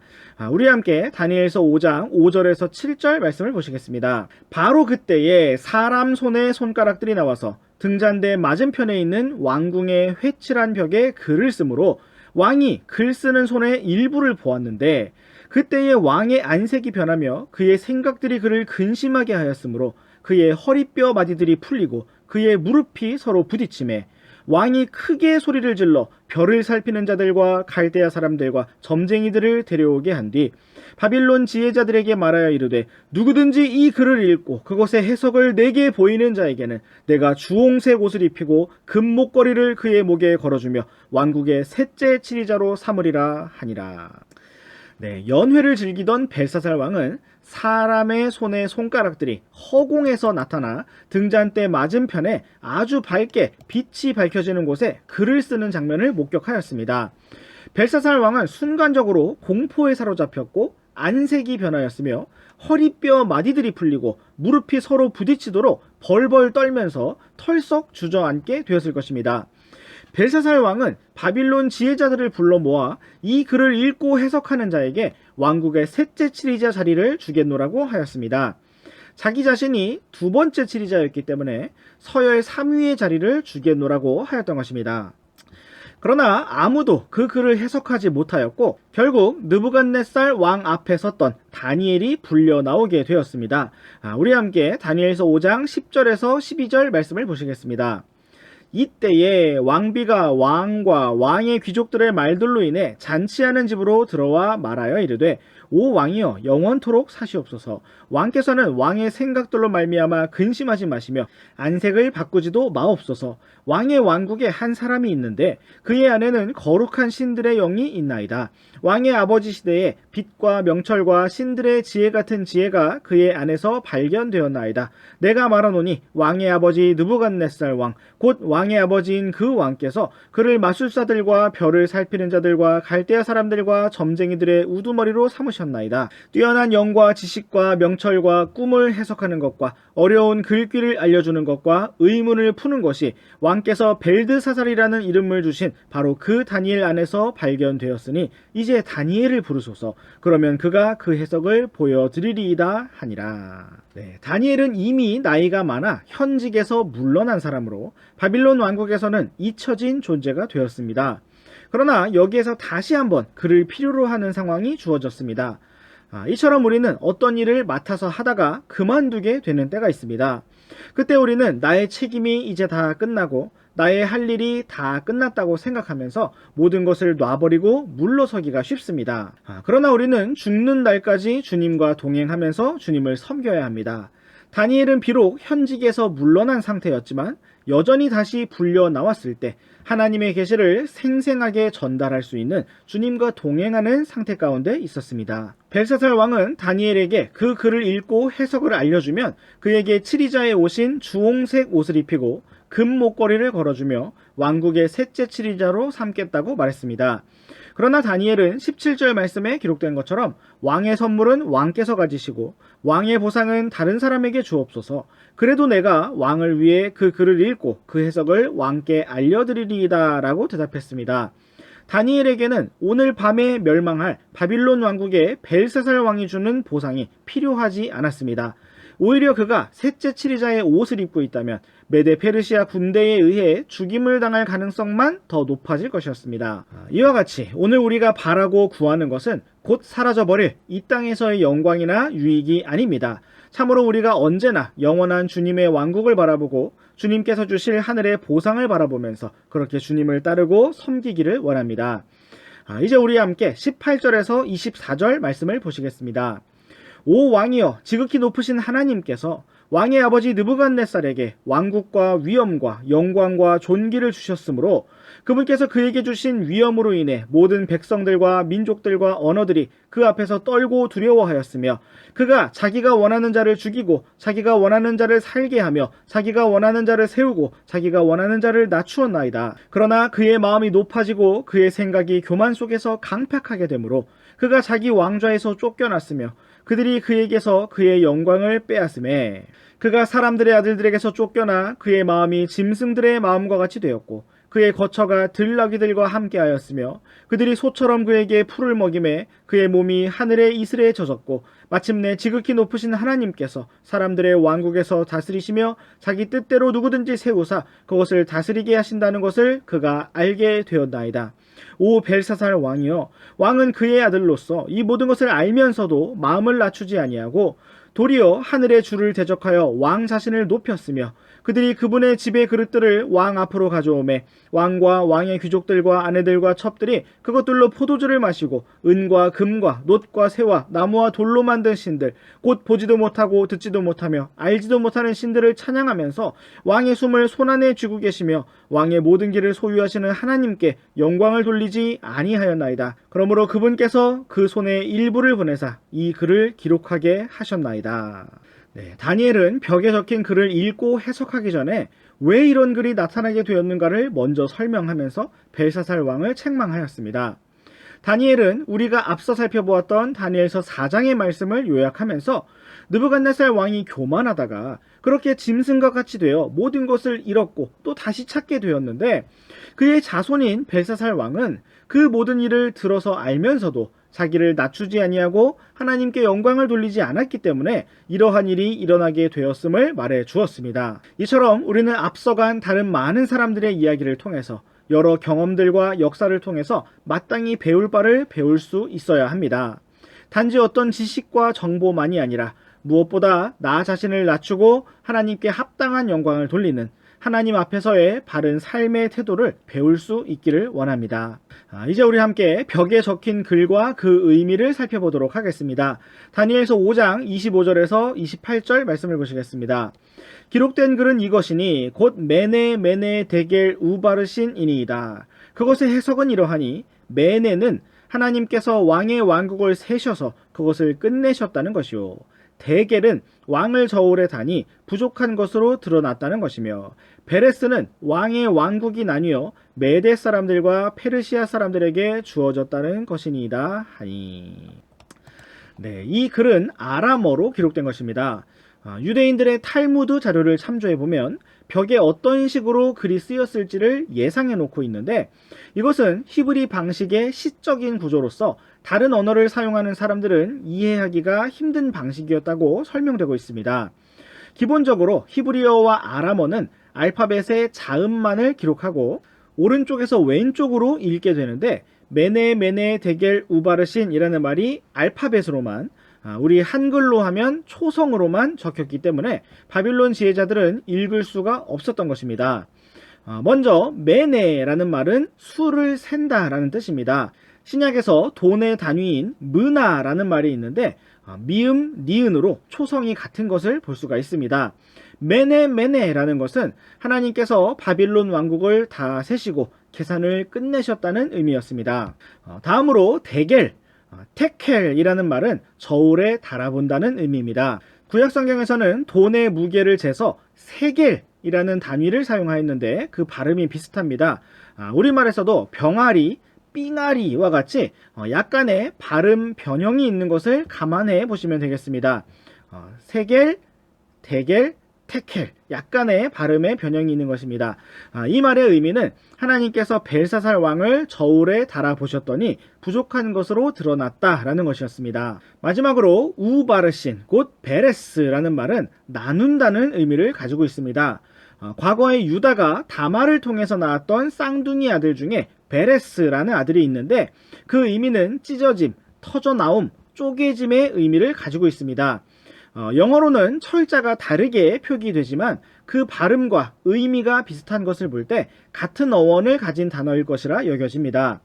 우리 함께 다니엘서 5장 5절에서 7절 말씀을 보시겠습니다. 바로 그때에 사람 손에 손가락들이 나와서 등잔대 맞은편에 있는 왕궁의 회칠한 벽에 글을 쓰므로 왕이 글 쓰는 손의 일부를 보았는데 그때에 왕의 안색이 변하며 그의 생각들이 그를 근심하게 하였으므로 그의 허리뼈 마디들이 풀리고 그의 무릎이 서로 부딪히매 왕이 크게 소리를 질러 별을 살피는 자들과 갈대아 사람들과 점쟁이들을 데려오게 한 뒤 바빌론 지혜자들에게 말하여 이르되 누구든지 이 글을 읽고 그것의 해석을 내게 보이는 자에게는 내가 주홍색 옷을 입히고 금목걸이를 그의 목에 걸어주며 왕국의 셋째 치리자로 삼으리라 하니라. 네, 연회를 즐기던 벨사살 왕은 사람의 손의 손가락들이 허공에서 나타나 등잔대 맞은편에 아주 밝게 빛이 밝혀지는 곳에 글을 쓰는 장면을 목격하였습니다. 벨사살 왕은 순간적으로 공포에 사로잡혔고 안색이 변하였으며 허리뼈 마디들이 풀리고 무릎이 서로 부딪히도록 벌벌 떨면서 털썩 주저앉게 되었을 것입니다. 벨사살 왕은 바빌론 지혜자들을 불러 모아 이 글을 읽고 해석하는 자에게 왕국의 셋째 치리자 자리를 주겠노라고 하였습니다. 자기 자신이 두 번째 치리자였기 때문에 서열 3위의 자리를 주겠노라고 하였던 것입니다. 그러나 아무도 그 글을 해석하지 못하였고 결국 느부갓네살 왕 앞에 섰던 다니엘이 불려 나오게 되었습니다. 우리 함께 다니엘서 5장 10절에서 12절 말씀을 보시겠습니다. 이때에 왕비가 왕과 왕의 귀족들의 말들로 인해 잔치하는 집으로 들어와 말하여 이르되 오 왕이여 영원토록 사시옵소서. 왕께서는 왕의 생각들로 말미암아 근심하지 마시며 안색을 바꾸지도 마옵소서. 왕의 왕국에 한 사람이 있는데 그의 안에는 거룩한 신들의 영이 있나이다. 왕의 아버지 시대에 빛과 명철과 신들의 지혜 같은 지혜가 그의 안에서 발견되었나이다. 내가 말하노니 왕의 아버지 느부갓네살 왕 곧 왕의 아버지인 그 왕께서 그를 마술사들과 별을 살피는 자들과 갈대아 사람들과 점쟁이들의 우두머리로 삼으셨나이다. 뛰어난 영과 지식과 명철과 꿈을 해석하는 것과 어려운 글귀를 알려주는 것과 의문을 푸는 것이 왕께서 벨드사살이라는 이름을 주신 바로 그 다니엘 안에서 발견되었으니 이제 다니엘을 부르소서. 그러면 그가 그 해석을 보여드리리이다 하니라. 네, 다니엘은 이미 나이가 많아 현직에서 물러난 사람으로 바빌론 왕국에서는 잊혀진 존재가 되었습니다. 그러나 여기에서 다시 한번 그를 필요로 하는 상황이 주어졌습니다. 이처럼 우리는 어떤 일을 맡아서 하다가 그만두게 되는 때가 있습니다. 그때 우리는 나의 책임이 이제 다 끝나고 나의 할 일이 다 끝났다고 생각하면서 모든 것을 놔버리고 물러서기가 쉽습니다. 그러나 우리는 죽는 날까지 주님과 동행하면서 주님을 섬겨야 합니다. 다니엘은 비록 현직에서 물러난 상태였지만 여전히 다시 불려 나왔을 때 하나님의 계시를 생생하게 전달할 수 있는 주님과 동행하는 상태 가운데 있었습니다. 벨사살 왕은 다니엘에게 그 글을 읽고 해석을 알려주면 그에게 치리자에 오신 주홍색 옷을 입히고 금 목걸이를 걸어주며 왕국의 셋째 치리자로 삼겠다고 말했습니다. 그러나 다니엘은 17절 말씀에 기록된 것처럼 왕의 선물은 왕께서 가지시고 왕의 보상은 다른 사람에게 주옵소서. 그래도 내가 왕을 위해 그 글을 읽고 그 해석을 왕께 알려드리리이다 라고 대답했습니다. 다니엘에게는 오늘 밤에 멸망할 바빌론 왕국의 벨사살 왕이 주는 보상이 필요하지 않았습니다. 오히려 그가 셋째 치리자의 옷을 입고 있다면 메데 페르시아 군대에 의해 죽임을 당할 가능성만 더 높아질 것이었습니다. 이와 같이 오늘 우리가 바라고 구하는 것은 곧 사라져버릴 이 땅에서의 영광이나 유익이 아닙니다. 참으로 우리가 언제나 영원한 주님의 왕국을 바라보고 주님께서 주실 하늘의 보상을 바라보면서 그렇게 주님을 따르고 섬기기를 원합니다. 이제 우리 함께 18절에서 24절 말씀을 보시겠습니다. 오 왕이여, 지극히 높으신 하나님께서 왕의 아버지 느부갓네살에게 왕국과 위엄과 영광과 존귀를 주셨으므로 그분께서 그에게 주신 위엄으로 인해 모든 백성들과 민족들과 언어들이 그 앞에서 떨고 두려워하였으며 그가 자기가 원하는 자를 죽이고 자기가 원하는 자를 살게 하며 자기가 원하는 자를 세우고 자기가 원하는 자를 낮추었나이다. 그러나 그의 마음이 높아지고 그의 생각이 교만 속에서 강팍하게 되므로 그가 자기 왕좌에서 쫓겨났으며 그들이 그에게서 그의 영광을 빼앗음에 그가 사람들의 아들들에게서 쫓겨나 그의 마음이 짐승들의 마음과 같이 되었고 그의 거처가 들나귀들과 함께하였으며 그들이 소처럼 그에게 풀을 먹임에 그의 몸이 하늘의 이슬에 젖었고 마침내 지극히 높으신 하나님께서 사람들의 왕국에서 다스리시며 자기 뜻대로 누구든지 세우사 그것을 다스리게 하신다는 것을 그가 알게 되었나이다. 오 벨사살 왕이여, 왕은 그의 아들로서 이 모든 것을 알면서도 마음을 낮추지 아니하고 도리어 하늘의 주를 대적하여 왕 자신을 높였으며 그들이 그분의 집의 그릇들을 왕 앞으로 가져오매 왕과 왕의 귀족들과 아내들과 첩들이 그것들로 포도주를 마시고 은과 금과 놋과 새와 나무와 돌로 만든 신들 곧 보지도 못하고 듣지도 못하며 알지도 못하는 신들을 찬양하면서 왕의 숨을 손안에 쥐고 계시며 왕의 모든 길을 소유하시는 하나님께 영광을 돌리지 아니하였나이다. 그러므로 그분께서 그 손에 일부를 보내사 이 글을 기록하게 하셨나이다. 다니엘은 벽에 적힌 글을 읽고 해석하기 전에 왜 이런 글이 나타나게 되었는가를 먼저 설명하면서 벨사살 왕을 책망하였습니다. 다니엘은 우리가 앞서 살펴보았던 다니엘서 4장의 말씀을 요약하면서 느부갓네살 왕이 교만하다가 그렇게 짐승과 같이 되어 모든 것을 잃었고 또 다시 찾게 되었는데 그의 자손인 벨사살 왕은 그 모든 일을 들어서 알면서도 자기를 낮추지 아니하고 하나님께 영광을 돌리지 않았기 때문에 이러한 일이 일어나게 되었음을 말해 주었습니다. 이처럼 우리는 앞서간 다른 많은 사람들의 이야기를 통해서 여러 경험들과 역사를 통해서 마땅히 배울 바를 배울 수 있어야 합니다. 단지 어떤 지식과 정보만이 아니라 무엇보다 나 자신을 낮추고 하나님께 합당한 영광을 돌리는 하나님 앞에서의 바른 삶의 태도를 배울 수 있기를 원합니다. 이제 우리 함께 벽에 적힌 글과 그 의미를 살펴보도록 하겠습니다. 다니엘서 5장 25절에서 28절 말씀을 보시겠습니다. 기록된 글은 이것이니 곧 메네 데겔 우바르신이니이다. 그것의 해석은 이러하니 메네는 하나님께서 왕의 왕국을 세셔서 그것을 끝내셨다는 것이요. 데겔은 왕을 저울에 다니 부족한 것으로 드러났다는 것이며 베레스는 왕의 왕국이 나뉘어 메대 사람들과 페르시아 사람들에게 주어졌다는 것이니이다 하니. 이 글은 아람어로 기록된 것입니다. 유대인들의 탈무드 자료를 참조해 보면 벽에 어떤 식으로 글이 쓰였을지를 예상해 놓고 있는데 이것은 히브리 방식의 시적인 구조로서 다른 언어를 사용하는 사람들은 이해하기가 힘든 방식이었다고 설명되고 있습니다. 기본적으로 히브리어와 아람어는 알파벳의 자음만을 기록하고 오른쪽에서 왼쪽으로 읽게 되는데 메네 데겔 우바르신이라는 말이 알파벳으로만 우리 한글로 하면 초성으로만 적혔기 때문에 바빌론 지혜자들은 읽을 수가 없었던 것입니다. 먼저 메네라는 말은 수를 센다 라는 뜻입니다. 신약에서 돈의 단위인 문화라는 말이 있는데 미음, 니은으로 초성이 같은 것을 볼 수가 있습니다. 메네라는 것은 하나님께서 바빌론 왕국을 다 세시고 계산을 끝내셨다는 의미였습니다. 다음으로 데겔, 테켈이라는 말은 저울에 달아본다는 의미입니다. 구약성경에서는 돈의 무게를 재서 세겔이라는 단위를 사용하였는데 그 발음이 비슷합니다. 우리말에서도 병아리, 삥아리와 같이 약간의 발음 변형이 있는 것을 감안해 보시면 되겠습니다. 세겔, 데겔, 테켈, 약간의 발음의 변형이 있는 것입니다. 이 말의 의미는 하나님께서 벨사살 왕을 저울에 달아보셨더니 부족한 것으로 드러났다라는 것이었습니다. 마지막으로 우바르신, 곧 베레스라는 말은 나눈다는 의미를 가지고 있습니다. 과거에 유다가 다말을 통해서 낳았던 쌍둥이 아들 중에 베레스라는 아들이 있는데 그 의미는 찢어짐, 터져나옴, 쪼개짐의 의미를 가지고 있습니다. 영어로는 철자가 다르게 표기되지만 그 발음과 의미가 비슷한 것을 볼 때 같은 어원을 가진 단어일 것이라 여겨집니다.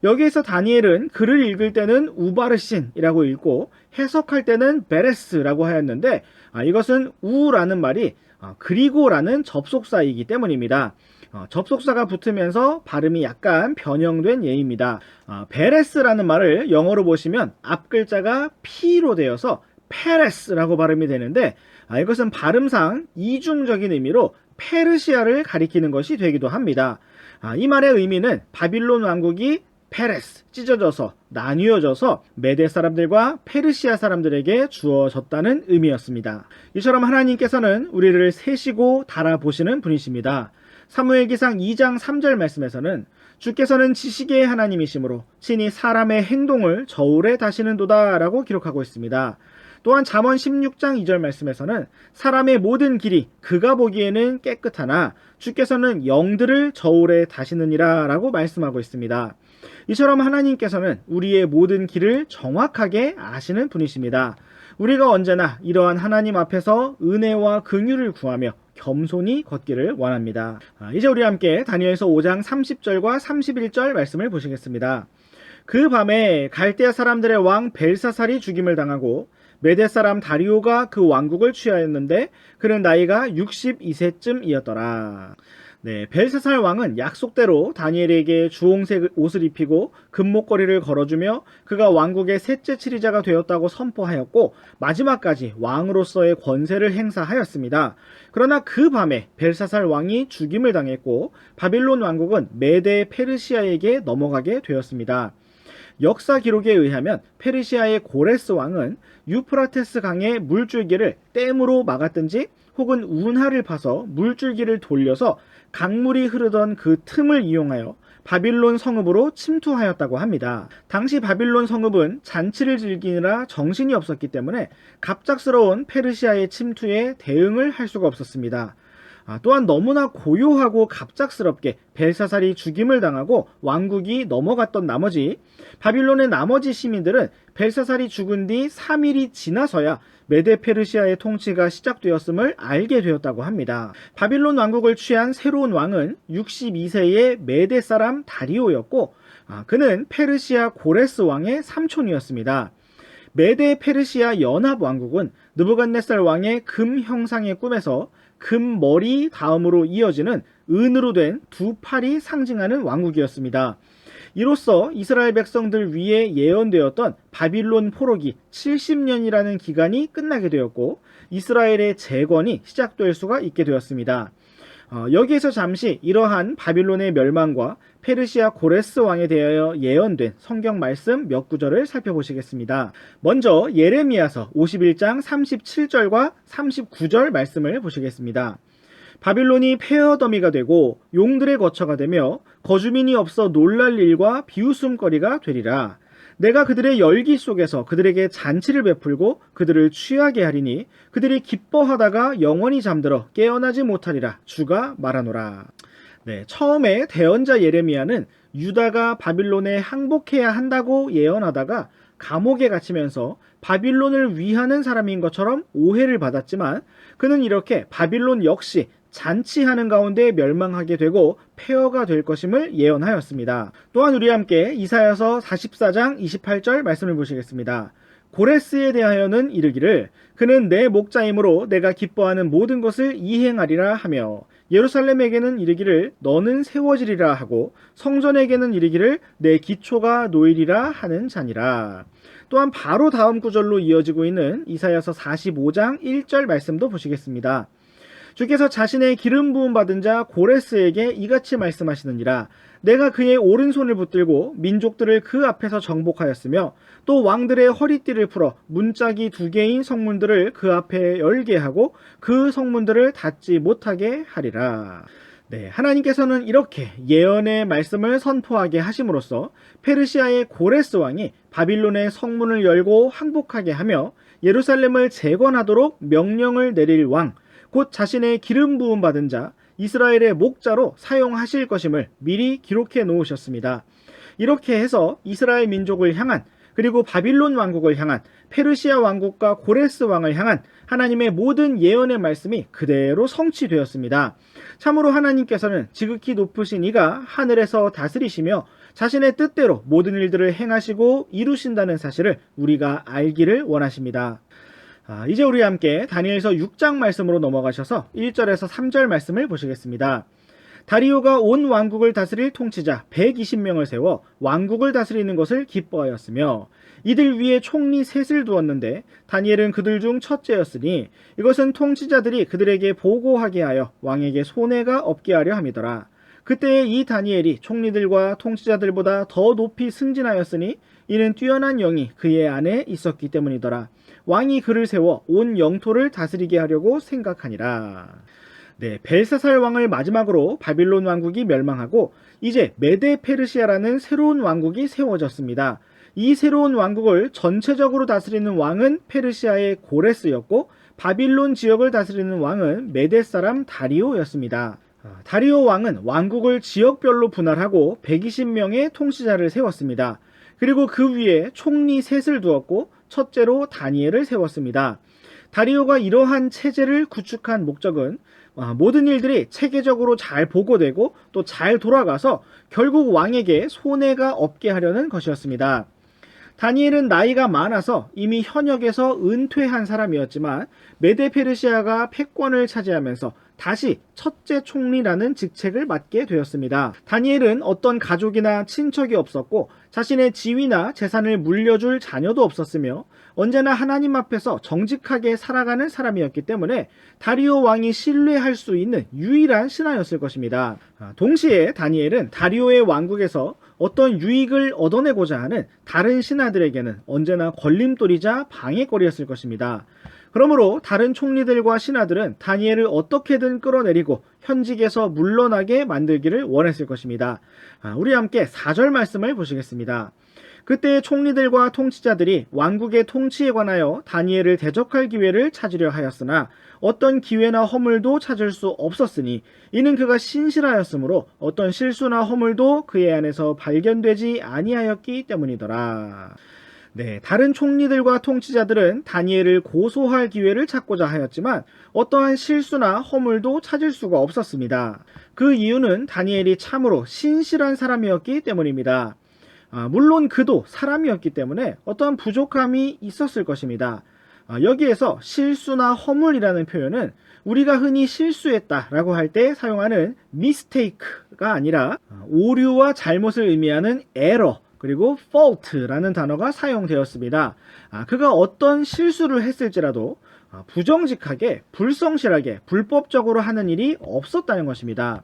여기에서 다니엘은 글을 읽을 때는 우바르신이라고 읽고 해석할 때는 베레스라고 하였는데 이것은 우라는 말이 그리고라는 접속사이기 때문입니다. 접속사가 붙으면서 발음이 약간 변형된 예입니다. 베레스라는 말을 영어로 보시면 앞 글자가 P로 되어서 페레스라고 발음이 되는데 이것은 발음상 이중적인 의미로 페르시아를 가리키는 것이 되기도 합니다. 이 말의 의미는 바빌론 왕국이 페레스, 찢어져서 나뉘어져서 메대 사람들과 페르시아 사람들에게 주어졌다는 의미였습니다. 이처럼 하나님께서는 우리를 세시고 달아보시는 분이십니다. 사무엘기상 2장 3절 말씀에서는 주께서는 지식의 하나님이시므로 친히 사람의 행동을 저울에 다시는도다 라고 기록하고 있습니다. 또한 잠언 16장 2절 말씀에서는 사람의 모든 길이 그가 보기에는 깨끗하나 주께서는 영들을 저울에 다시느니라 라고 말씀하고 있습니다. 이처럼 하나님께서는 우리의 모든 길을 정확하게 아시는 분이십니다. 우리가 언제나 이러한 하나님 앞에서 은혜와 긍휼을 구하며 겸손히 걷기를 원합니다. 이제 우리 함께 다니엘서 5장 30절과 31절 말씀을 보시겠습니다. 그 밤에 갈대아 사람들의 왕 벨사살이 죽임을 당하고 메대 사람 다리오가 그 왕국을 취하였는데 그는 나이가 62세쯤이었더라. 벨사살 왕은 약속대로 다니엘에게 주홍색 옷을 입히고 금목걸이를 걸어주며 그가 왕국의 셋째 치리자가 되었다고 선포하였고 마지막까지 왕으로서의 권세를 행사하였습니다. 그러나 그 밤에 벨사살 왕이 죽임을 당했고 바빌론 왕국은 메대 페르시아에게 넘어가게 되었습니다. 역사 기록에 의하면 페르시아의 고레스 왕은 유프라테스 강의 물줄기를 댐으로 막았든지 혹은 운하를 파서 물줄기를 돌려서 강물이 흐르던 그 틈을 이용하여 바빌론 성읍으로 침투하였다고 합니다. 당시 바빌론 성읍은 잔치를 즐기느라 정신이 없었기 때문에 갑작스러운 페르시아의 침투에 대응을 할 수가 없었습니다. 또한 너무나 고요하고 갑작스럽게 벨사살이 죽임을 당하고 왕국이 넘어갔던 나머지 바빌론의 나머지 시민들은 벨사살이 죽은 뒤 3일이 지나서야 메데 페르시아의 통치가 시작되었음을 알게 되었다고 합니다. 바빌론 왕국을 취한 새로운 왕은 62세의 메데 사람 다리오였고 그는 페르시아 고레스 왕의 삼촌이었습니다. 메데 페르시아 연합 왕국은 느부갓네살 왕의 금 형상의 꿈에서 금 머리 다음으로 이어지는 은으로 된 두 팔이 상징하는 왕국이었습니다. 이로써 이스라엘 백성들 위에 예언되었던 바빌론 포로기 70년이라는 기간이 끝나게 되었고 이스라엘의 재건이 시작될 수가 있게 되었습니다. 여기에서 잠시 이러한 바빌론의 멸망과 페르시아 고레스 왕에 대하여 예언된 성경 말씀 몇 구절을 살펴보시겠습니다. 먼저 예레미야서 51장 37절과 39절 말씀을 보시겠습니다. 바빌론이 폐허더미가 되고 용들의 거처가 되며 거주민이 없어 놀랄 일과 비웃음거리가 되리라. 내가 그들의 열기 속에서 그들에게 잔치를 베풀고 그들을 취하게 하리니 그들이 기뻐하다가 영원히 잠들어 깨어나지 못하리라. 주가 말하노라. 처음에 대언자 예레미야는 유다가 바빌론에 항복해야 한다고 예언하다가 감옥에 갇히면서 바빌론을 위하는 사람인 것처럼 오해를 받았지만 그는 이렇게 바빌론 역시 잔치하는 가운데 멸망하게 되고 폐허가 될 것임을 예언하였습니다. 또한 우리 함께 이사야서 44장 28절 말씀을 보시겠습니다. 고레스에 대하여는 이르기를 그는 내 목자이므로 내가 기뻐하는 모든 것을 이행하리라 하며 예루살렘에게는 이르기를 너는 세워지리라 하고 성전에게는 이르기를 내 기초가 놓이리라 하는 자니라. 또한 바로 다음 구절로 이어지고 있는 이사야서 45장 1절 말씀도 보시겠습니다. 주께서 자신의 기름 부음 받은 자 고레스에게 이같이 말씀하시느니라. 내가 그의 오른손을 붙들고 민족들을 그 앞에서 정복하였으며 또 왕들의 허리띠를 풀어 문짝이 2개인 성문들을 그 앞에 열게 하고 그 성문들을 닫지 못하게 하리라. 네, 하나님께서는 이렇게 예언의 말씀을 선포하게 하심으로써 페르시아의 고레스 왕이 바빌론의 성문을 열고 항복하게 하며 예루살렘을 재건하도록 명령을 내릴 왕, 곧 자신의 기름 부음 받은 자 이스라엘의 목자로 사용하실 것임을 미리 기록해 놓으셨습니다. 이렇게 해서 이스라엘 민족을 향한, 그리고 바빌론 왕국을 향한, 페르시아 왕국과 고레스 왕을 향한 하나님의 모든 예언의 말씀이 그대로 성취되었습니다. 참으로 하나님께서는 지극히 높으신 이가 하늘에서 다스리시며 자신의 뜻대로 모든 일들을 행하시고 이루신다는 사실을 우리가 알기를 원하십니다. 이제 우리 함께 다니엘서 6장 말씀으로 넘어가셔서 1절에서 3절 말씀을 보시겠습니다. 다리오가 온 왕국을 다스릴 통치자 120명을 세워 왕국을 다스리는 것을 기뻐하였으며 이들 위에 총리 셋을 두었는데 다니엘은 그들 중 첫째였으니 이것은 통치자들이 그들에게 보고하게 하여 왕에게 손해가 없게 하려 함이더라. 그때에 이 다니엘이 총리들과 통치자들보다 더 높이 승진하였으니 이는 뛰어난 영이 그의 안에 있었기 때문이더라. 왕이 그를 세워 온 영토를 다스리게 하려고 생각하니라. 네, 벨사살 왕을 마지막으로 바빌론 왕국이 멸망하고 이제 메데 페르시아라는 새로운 왕국이 세워졌습니다. 이 새로운 왕국을 전체적으로 다스리는 왕은 페르시아의 고레스였고 바빌론 지역을 다스리는 왕은 메데 사람 다리오였습니다. 다리오 왕은 왕국을 지역별로 분할하고 120명의 통치자를 세웠습니다. 그리고 그 위에 총리 셋을 두었고 첫째로 다니엘을 세웠습니다. 다리오가 이러한 체제를 구축한 목적은 모든 일들이 체계적으로 잘 보고되고 또 잘 돌아가서 결국 왕에게 손해가 없게 하려는 것이었습니다. 다니엘은 나이가 많아서 이미 현역에서 은퇴한 사람이었지만 메데 페르시아가 패권을 차지하면서 다시 첫째 총리라는 직책을 맡게 되었습니다. 다니엘은 어떤 가족이나 친척이 없었고 자신의 지위나 재산을 물려줄 자녀도 없었으며 언제나 하나님 앞에서 정직하게 살아가는 사람이었기 때문에 다리오 왕이 신뢰할 수 있는 유일한 신하였을 것입니다. 동시에 다니엘은 다리오의 왕국에서 어떤 유익을 얻어내고자 하는 다른 신하들에게는 언제나 걸림돌이자 방해거리였을 것입니다. 그러므로 다른 총리들과 신하들은 다니엘을 어떻게든 끌어내리고 현직에서 물러나게 만들기를 원했을 것입니다. 우리 함께 4절 말씀을 보시겠습니다. 그때 총리들과 통치자들이 왕국의 통치에 관하여 다니엘을 대적할 기회를 찾으려 하였으나 어떤 기회나 허물도 찾을 수 없었으니 이는 그가 신실하였으므로 어떤 실수나 허물도 그의 안에서 발견되지 아니하였기 때문이더라. 네, 다른 총리들과 통치자들은 다니엘을 고소할 기회를 찾고자 하였지만 어떠한 실수나 허물도 찾을 수가 없었습니다. 그 이유는 다니엘이 참으로 신실한 사람이었기 때문입니다. 물론 그도 사람이었기 때문에 어떠한 부족함이 있었을 것입니다. 여기에서 실수나 허물이라는 표현은 우리가 흔히 실수했다라고 할 때 사용하는 mistake가 아니라 오류와 잘못을 의미하는 error, 그리고 fault라는 단어가 사용되었습니다. 그가 어떤 실수를 했을지라도 부정직하게, 불성실하게, 불법적으로 하는 일이 없었다는 것입니다.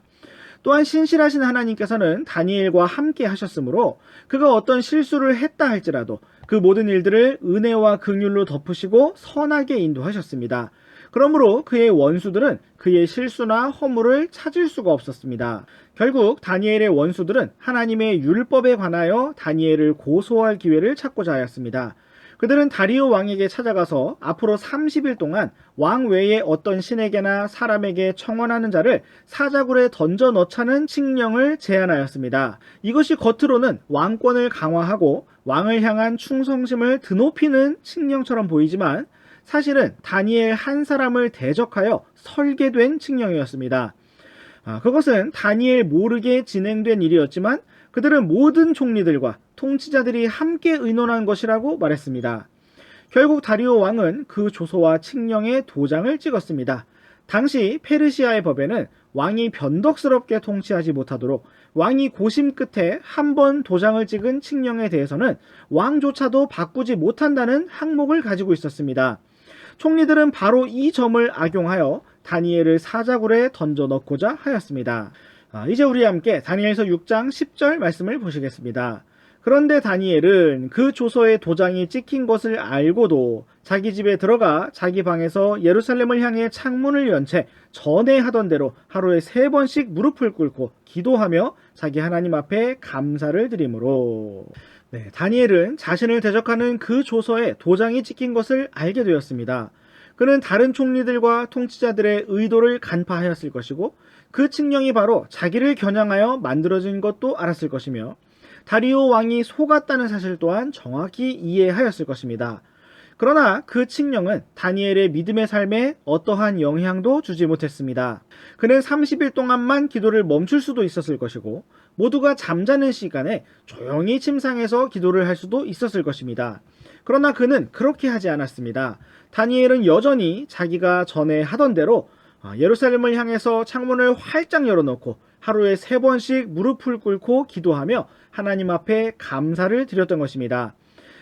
또한 신실하신 하나님께서는 다니엘과 함께 하셨으므로 그가 어떤 실수를 했다 할지라도 그 모든 일들을 은혜와 긍휼로 덮으시고 선하게 인도하셨습니다. 그러므로 그의 원수들은 그의 실수나 허물을 찾을 수가 없었습니다. 결국 다니엘의 원수들은 하나님의 율법에 관하여 다니엘을 고소할 기회를 찾고자 하였습니다. 그들은 다리오 왕에게 찾아가서 앞으로 30일 동안 왕 외에 어떤 신에게나 사람에게 청원하는 자를 사자굴에 던져 넣자는 칙령을 제안하였습니다. 이것이 겉으로는 왕권을 강화하고 왕을 향한 충성심을 드높이는 칙령처럼 보이지만 사실은 다니엘 한 사람을 대적하여 설계된 칙령이었습니다. 그것은 다니엘 모르게 진행된 일이었지만 그들은 모든 총리들과 통치자들이 함께 의논한 것이라고 말했습니다. 결국 다리오 왕은 그 조서와 칙령의 도장을 찍었습니다. 당시 페르시아의 법에는 왕이 변덕스럽게 통치하지 못하도록 왕이 고심 끝에 한 번 도장을 찍은 칙령에 대해서는 왕조차도 바꾸지 못한다는 항목을 가지고 있었습니다. 총리들은 바로 이 점을 악용하여 다니엘을 사자굴에 던져 넣고자 하였습니다. 이제 우리 함께 다니엘서 6장 10절 말씀을 보시겠습니다. 그런데 다니엘은 그 조서에 도장이 찍힌 것을 알고도 자기 집에 들어가 자기 방에서 예루살렘을 향해 창문을 연 채 전에 하던 대로 하루에 3번씩 무릎을 꿇고 기도하며 자기 하나님 앞에 감사를 드리므로. 다니엘은 자신을 대적하는 그 조서에 도장이 찍힌 것을 알게 되었습니다. 그는 다른 총리들과 통치자들의 의도를 간파하였을 것이고 그 칙령이 바로 자기를 겨냥하여 만들어진 것도 알았을 것이며 다리오 왕이 속았다는 사실 또한 정확히 이해하였을 것입니다. 그러나 그 칙령은 다니엘의 믿음의 삶에 어떠한 영향도 주지 못했습니다. 그는 30일 동안만 기도를 멈출 수도 있었을 것이고 모두가 잠자는 시간에 조용히 침상에서 기도를 할 수도 있었을 것입니다. 그러나 그는 그렇게 하지 않았습니다. 다니엘은 여전히 자기가 전에 하던 대로 예루살렘을 향해서 창문을 활짝 열어놓고 하루에 3번씩 무릎을 꿇고 기도하며 하나님 앞에 감사를 드렸던 것입니다.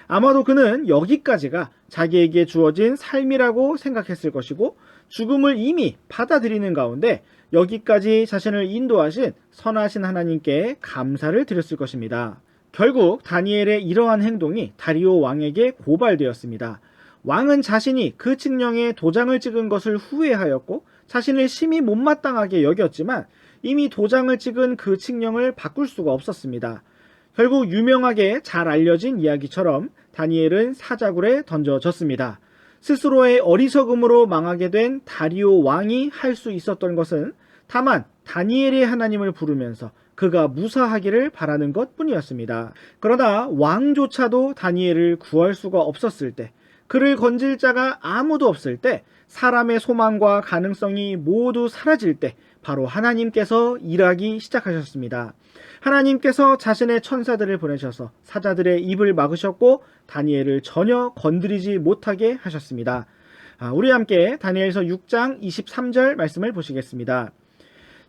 아마도 그는 여기까지가 자기에게 주어진 삶이라고 생각했을 것이고 죽음을 이미 받아들이는 가운데 여기까지 자신을 인도하신 선하신 하나님께 감사를 드렸을 것입니다. 결국 다니엘의 이러한 행동이 다리오 왕에게 고발되었습니다. 왕은 자신이 그 칙령에 도장을 찍은 것을 후회하였고 자신을 심히 못마땅하게 여겼지만 이미 도장을 찍은 그 칙령을 바꿀 수가 없었습니다. 결국 유명하게 잘 알려진 이야기처럼 다니엘은 사자굴에 던져졌습니다. 스스로의 어리석음으로 망하게 된 다리오 왕이 할 수 있었던 것은 다만 다니엘의 하나님을 부르면서 그가 무사하기를 바라는 것뿐이었습니다. 그러나 왕조차도 다니엘을 구할 수가 없었을 때, 그를 건질 자가 아무도 없을 때, 사람의 소망과 가능성이 모두 사라질 때 바로 하나님께서 일하기 시작하셨습니다. 하나님께서 자신의 천사들을 보내셔서 사자들의 입을 막으셨고 다니엘을 전혀 건드리지 못하게 하셨습니다. 우리 함께 다니엘서 6장 23절 말씀을 보시겠습니다.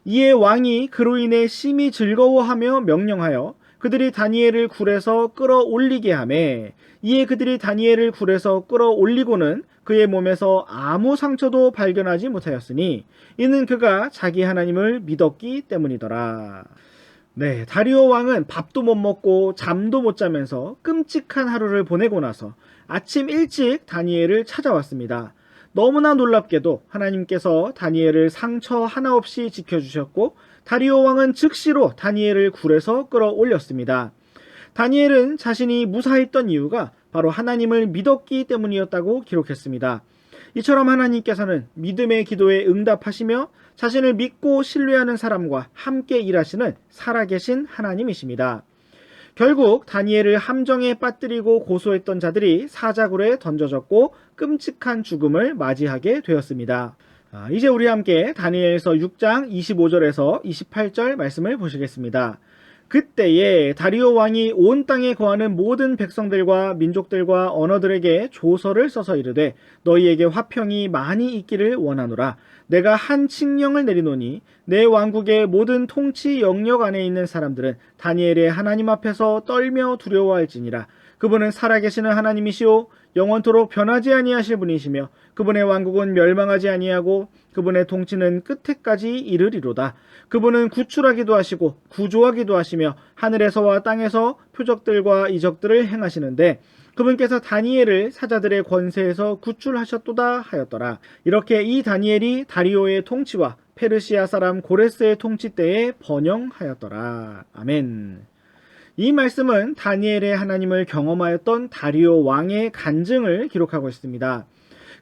이에 왕이 그로 인해 심히 즐거워하며 명령하여 그들이 다니엘을 굴에서 끌어올리게 하매 이에 그들이 다니엘을 굴에서 끌어올리고는 그의 몸에서 아무 상처도 발견하지 못하였으니 이는 그가 자기 하나님을 믿었기 때문이더라. 다리오 왕은 밥도 못 먹고 잠도 못 자면서 끔찍한 하루를 보내고 나서 아침 일찍 다니엘을 찾아왔습니다. 너무나 놀랍게도 하나님께서 다니엘을 상처 하나 없이 지켜주셨고 다리오 왕은 즉시로 다니엘을 굴에서 끌어올렸습니다. 다니엘은 자신이 무사했던 이유가 바로 하나님을 믿었기 때문이었다고 기록했습니다. 이처럼 하나님께서는 믿음의 기도에 응답하시며 자신을 믿고 신뢰하는 사람과 함께 일하시는 살아계신 하나님이십니다. 결국 다니엘을 함정에 빠뜨리고 고소했던 자들이 사자굴에 던져졌고 끔찍한 죽음을 맞이하게 되었습니다. 이제 우리 함께 다니엘서 6장 25절에서 28절 말씀을 보시겠습니다. 그때에 다리오 왕이 온 땅에 거하는 모든 백성들과 민족들과 언어들에게 조서를 써서 이르되 너희에게 화평이 많이 있기를 원하노라. 내가 한 칙령을 내리노니 내 왕국의 모든 통치 영역 안에 있는 사람들은 다니엘의 하나님 앞에서 떨며 두려워할지니라. 그분은 살아계시는 하나님이시오 영원토록 변하지 아니하실 분이시며 그분의 왕국은 멸망하지 아니하고 그분의 통치는 끝에까지 이르리로다. 그분은 구출하기도 하시고 구조하기도 하시며 하늘에서와 땅에서 표적들과 이적들을 행하시는데 그분께서 다니엘을 사자들의 권세에서 구출하셨도다 하였더라. 이렇게 이 다니엘이 다리오의 통치와 페르시아 사람 고레스의 통치 때에 번영하였더라. 아멘. 이 말씀은 다니엘의 하나님을 경험하였던 다리오 왕의 간증을 기록하고 있습니다.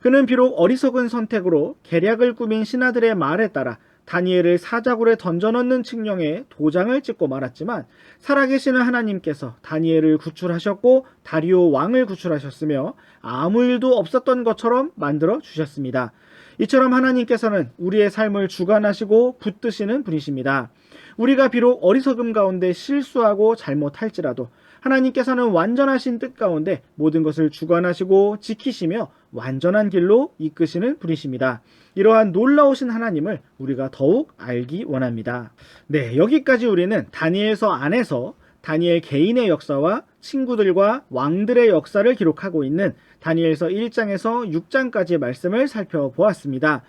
그는 비록 어리석은 선택으로 계략을 꾸민 신하들의 말에 따라 다니엘을 사자굴에 던져넣는 칙령에 도장을 찍고 말았지만 살아계시는 하나님께서 다니엘을 구출하셨고 다리오 왕을 구출하셨으며 아무 일도 없었던 것처럼 만들어 주셨습니다. 이처럼 하나님께서는 우리의 삶을 주관하시고 붙드시는 분이십니다. 우리가 비록 어리석음 가운데 실수하고 잘못할지라도 하나님께서는 완전하신 뜻 가운데 모든 것을 주관하시고 지키시며 완전한 길로 이끄시는 분이십니다. 이러한 놀라우신 하나님을 우리가 더욱 알기 원합니다. 여기까지 우리는 다니엘서 안에서 다니엘 개인의 역사와 친구들과 왕들의 역사를 기록하고 있는 다니엘서 1장에서 6장까지의 말씀을 살펴보았습니다.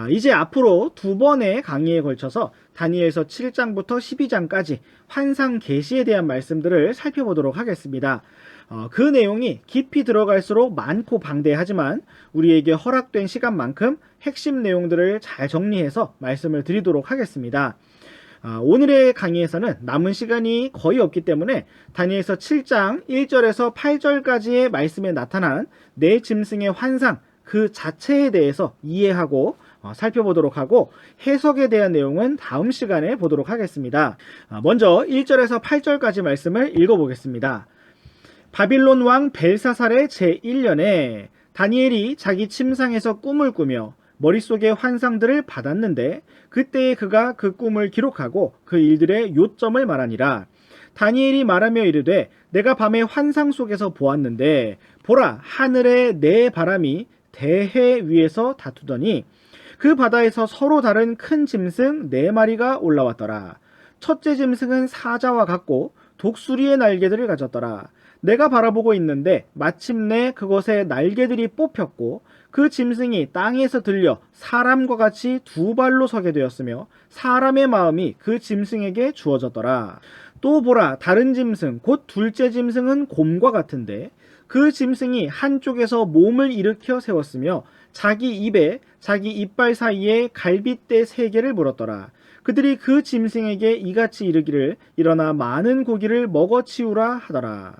이제 앞으로 두 번의 강의에 걸쳐서 다니엘서 7장부터 12장까지 환상 계시에 대한 말씀들을 살펴보도록 하겠습니다. 그 내용이 깊이 들어갈수록 많고 방대하지만 우리에게 허락된 시간만큼 핵심 내용들을 잘 정리해서 말씀을 드리도록 하겠습니다. 오늘의 강의에서는 남은 시간이 거의 없기 때문에 다니엘서 7장 1절에서 8절까지의 말씀에 나타난 네 짐승의 환상 그 자체에 대해서 이해하고 살펴보도록 하고 해석에 대한 내용은 다음 시간에 보도록 하겠습니다. 먼저 1절에서 8절까지 말씀을 읽어보겠습니다. 바빌론 왕 벨사살의 제1년에 다니엘이 자기 침상에서 꿈을 꾸며 머릿속에 환상들을 받았는데 그때에 그가 그 꿈을 기록하고 그 일들의 요점을 말하니라. 다니엘이 말하며 이르되 내가 밤에 환상 속에서 보았는데 보라 하늘에 네 바람이 대해 위에서 다투더니 그 바다에서 서로 다른 큰 짐승 네 마리가 올라왔더라. 첫째 짐승은 사자와 같고 독수리의 날개들을 가졌더라. 내가 바라보고 있는데 마침내 그것에 날개들이 뽑혔고 그 짐승이 땅에서 들려 사람과 같이 두 발로 서게 되었으며 사람의 마음이 그 짐승에게 주어졌더라. 또 보라 다른 짐승 곧 둘째 짐승은 곰과 같은데 그 짐승이 한쪽에서 몸을 일으켜 세웠으며 자기 입에 자기 이빨 사이에 갈빗대 세 개를 물었더라. 그들이 그 짐승에게 이같이 이르기를 일어나 많은 고기를 먹어치우라 하더라.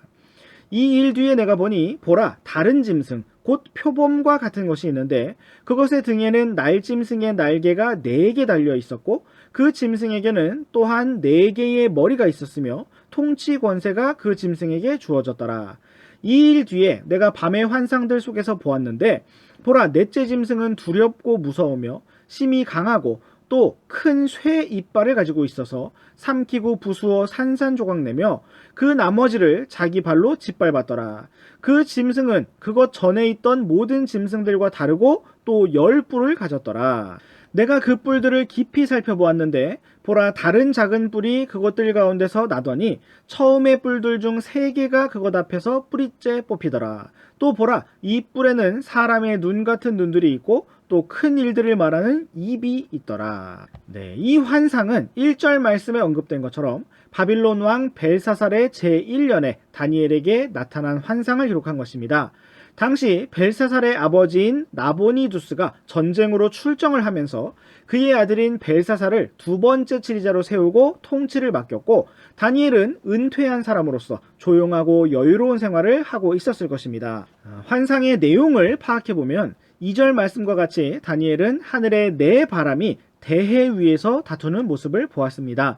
이 일 뒤에 내가 보니 보라 다른 짐승 곧 표범과 같은 것이 있는데 그것의 등에는 날짐승의 날개가 4개 달려 있었고 그 짐승에게는 또한 4개의 머리가 있었으며 통치 권세가 그 짐승에게 주어졌더라. 이 일 뒤에 내가 밤의 환상들 속에서 보았는데 보라 넷째 짐승은 두렵고 무서우며 심히 강하고 또 큰 쇠 이빨을 가지고 있어서 삼키고 부수어 산산조각 내며 그 나머지를 자기 발로 짓밟았더라. 그 짐승은 그것 전에 있던 모든 짐승들과 다르고 또 10뿔을 가졌더라. 내가 그 뿔들을 깊이 살펴보았는데 보라 다른 작은 뿔이 그것들 가운데서 나더니 처음의 뿔들 중 3개가 그것 앞에서 뿌리째 뽑히더라. 또 보라 이 뿔에는 사람의 눈 같은 눈들이 있고 또 큰 일들을 말하는 입이 있더라. 이 환상은 1절 말씀에 언급된 것처럼 바빌론 왕 벨사살의 제1년에 다니엘에게 나타난 환상을 기록한 것입니다. 당시 벨사살의 아버지인 나보니두스가 전쟁으로 출정을 하면서 그의 아들인 벨사살을 두 번째 지리자로 세우고 통치를 맡겼고 다니엘은 은퇴한 사람으로서 조용하고 여유로운 생활을 하고 있었을 것입니다. 환상의 내용을 파악해보면 2절 말씀과 같이 다니엘은 하늘의 네 바람이 대해 위에서 다투는 모습을 보았습니다.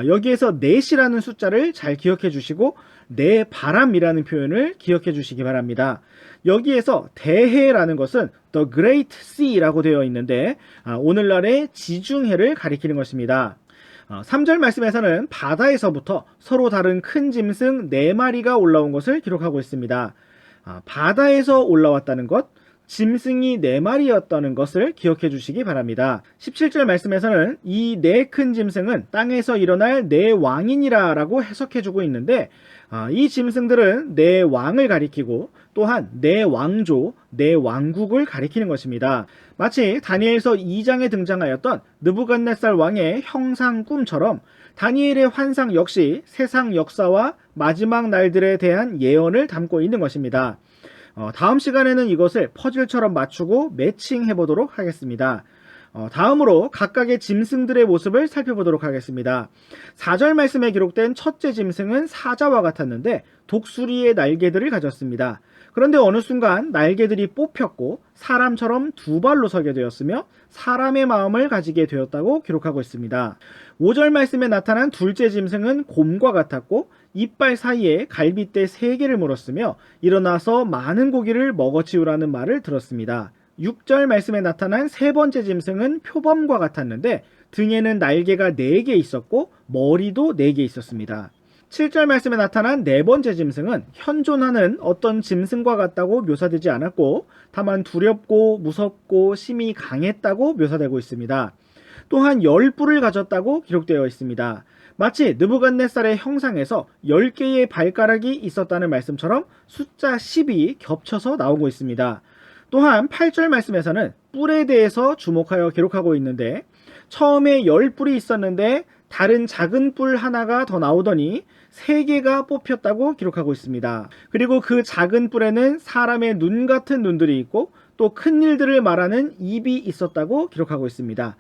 여기에서 넷이라는 숫자를 잘 기억해 주시고 네 바람이라는 표현을 기억해 주시기 바랍니다. 여기에서 대해라는 것은 The Great Sea라고 되어 있는데 오늘날의 지중해를 가리키는 것입니다. 3절 말씀에서는 바다에서부터 서로 다른 큰 짐승 4마리가 올라온 것을 기록하고 있습니다. 바다에서 올라왔다는 것, 짐승이 4마리였다는 것을 기억해 주시기 바랍니다. 17절 말씀에서는 이 네 큰 짐승은 땅에서 일어날 네 왕이니라 라고 해석해 주고 있는데 이 짐승들은 네 왕을 가리키고 또한 네 왕조, 네 왕국을 가리키는 것입니다. 마치 다니엘서 2장에 등장하였던 느부갓네살 왕의 형상 꿈처럼 다니엘의 환상 역시 세상 역사와 마지막 날들에 대한 예언을 담고 있는 것입니다. 다음 시간에는 이것을 퍼즐처럼 맞추고 매칭해 보도록 하겠습니다. 다음으로 각각의 짐승들의 모습을 살펴보도록 하겠습니다. 4절 말씀에 기록된 첫째 짐승은 사자와 같았는데 독수리의 날개들을 가졌습니다. 그런데 어느 순간 날개들이 뽑혔고 사람처럼 두 발로 서게 되었으며 사람의 마음을 가지게 되었다고 기록하고 있습니다. 5절 말씀에 나타난 둘째 짐승은 곰과 같았고 이빨 사이에 갈빗대 3개를 물었으며 일어나서 많은 고기를 먹어치우라는 말을 들었습니다. 6절 말씀에 나타난 세 번째 짐승은 표범과 같았는데 등에는 날개가 4개 있었고 머리도 4개 있었습니다. 7절 말씀에 나타난 네 번째 짐승은 현존하는 어떤 짐승과 같다고 묘사되지 않았고 다만 두렵고 무섭고 심히 강했다고 묘사되고 있습니다. 또한 10뿔을 가졌다고 기록되어 있습니다. 마치 느부갓네살의 형상에서 10개의 발가락이 있었다는 말씀처럼 숫자 10이 겹쳐서 나오고 있습니다. 또한 8절 말씀에서는 뿔에 대해서 주목하여 기록하고 있는데 처음에 10뿔이 있었는데 다른 작은 뿔 하나가 더 나오더니 3개가 뽑혔다고 기록하고 있습니다. 그리고 그 작은 뿔에는 사람의 눈 같은 눈들이 있고 또 큰 일들을 말하는 입이 있었다고 기록하고 있습니다.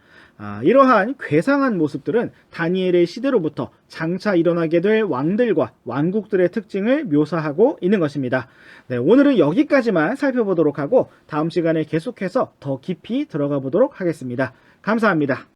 이러한 괴상한 모습들은 다니엘의 시대로부터 장차 일어나게 될 왕들과 왕국들의 특징을 묘사하고 있는 것입니다. 네, 오늘은 여기까지만 살펴보도록 하고 다음 시간에 계속해서 더 깊이 들어가 보도록 하겠습니다. 감사합니다.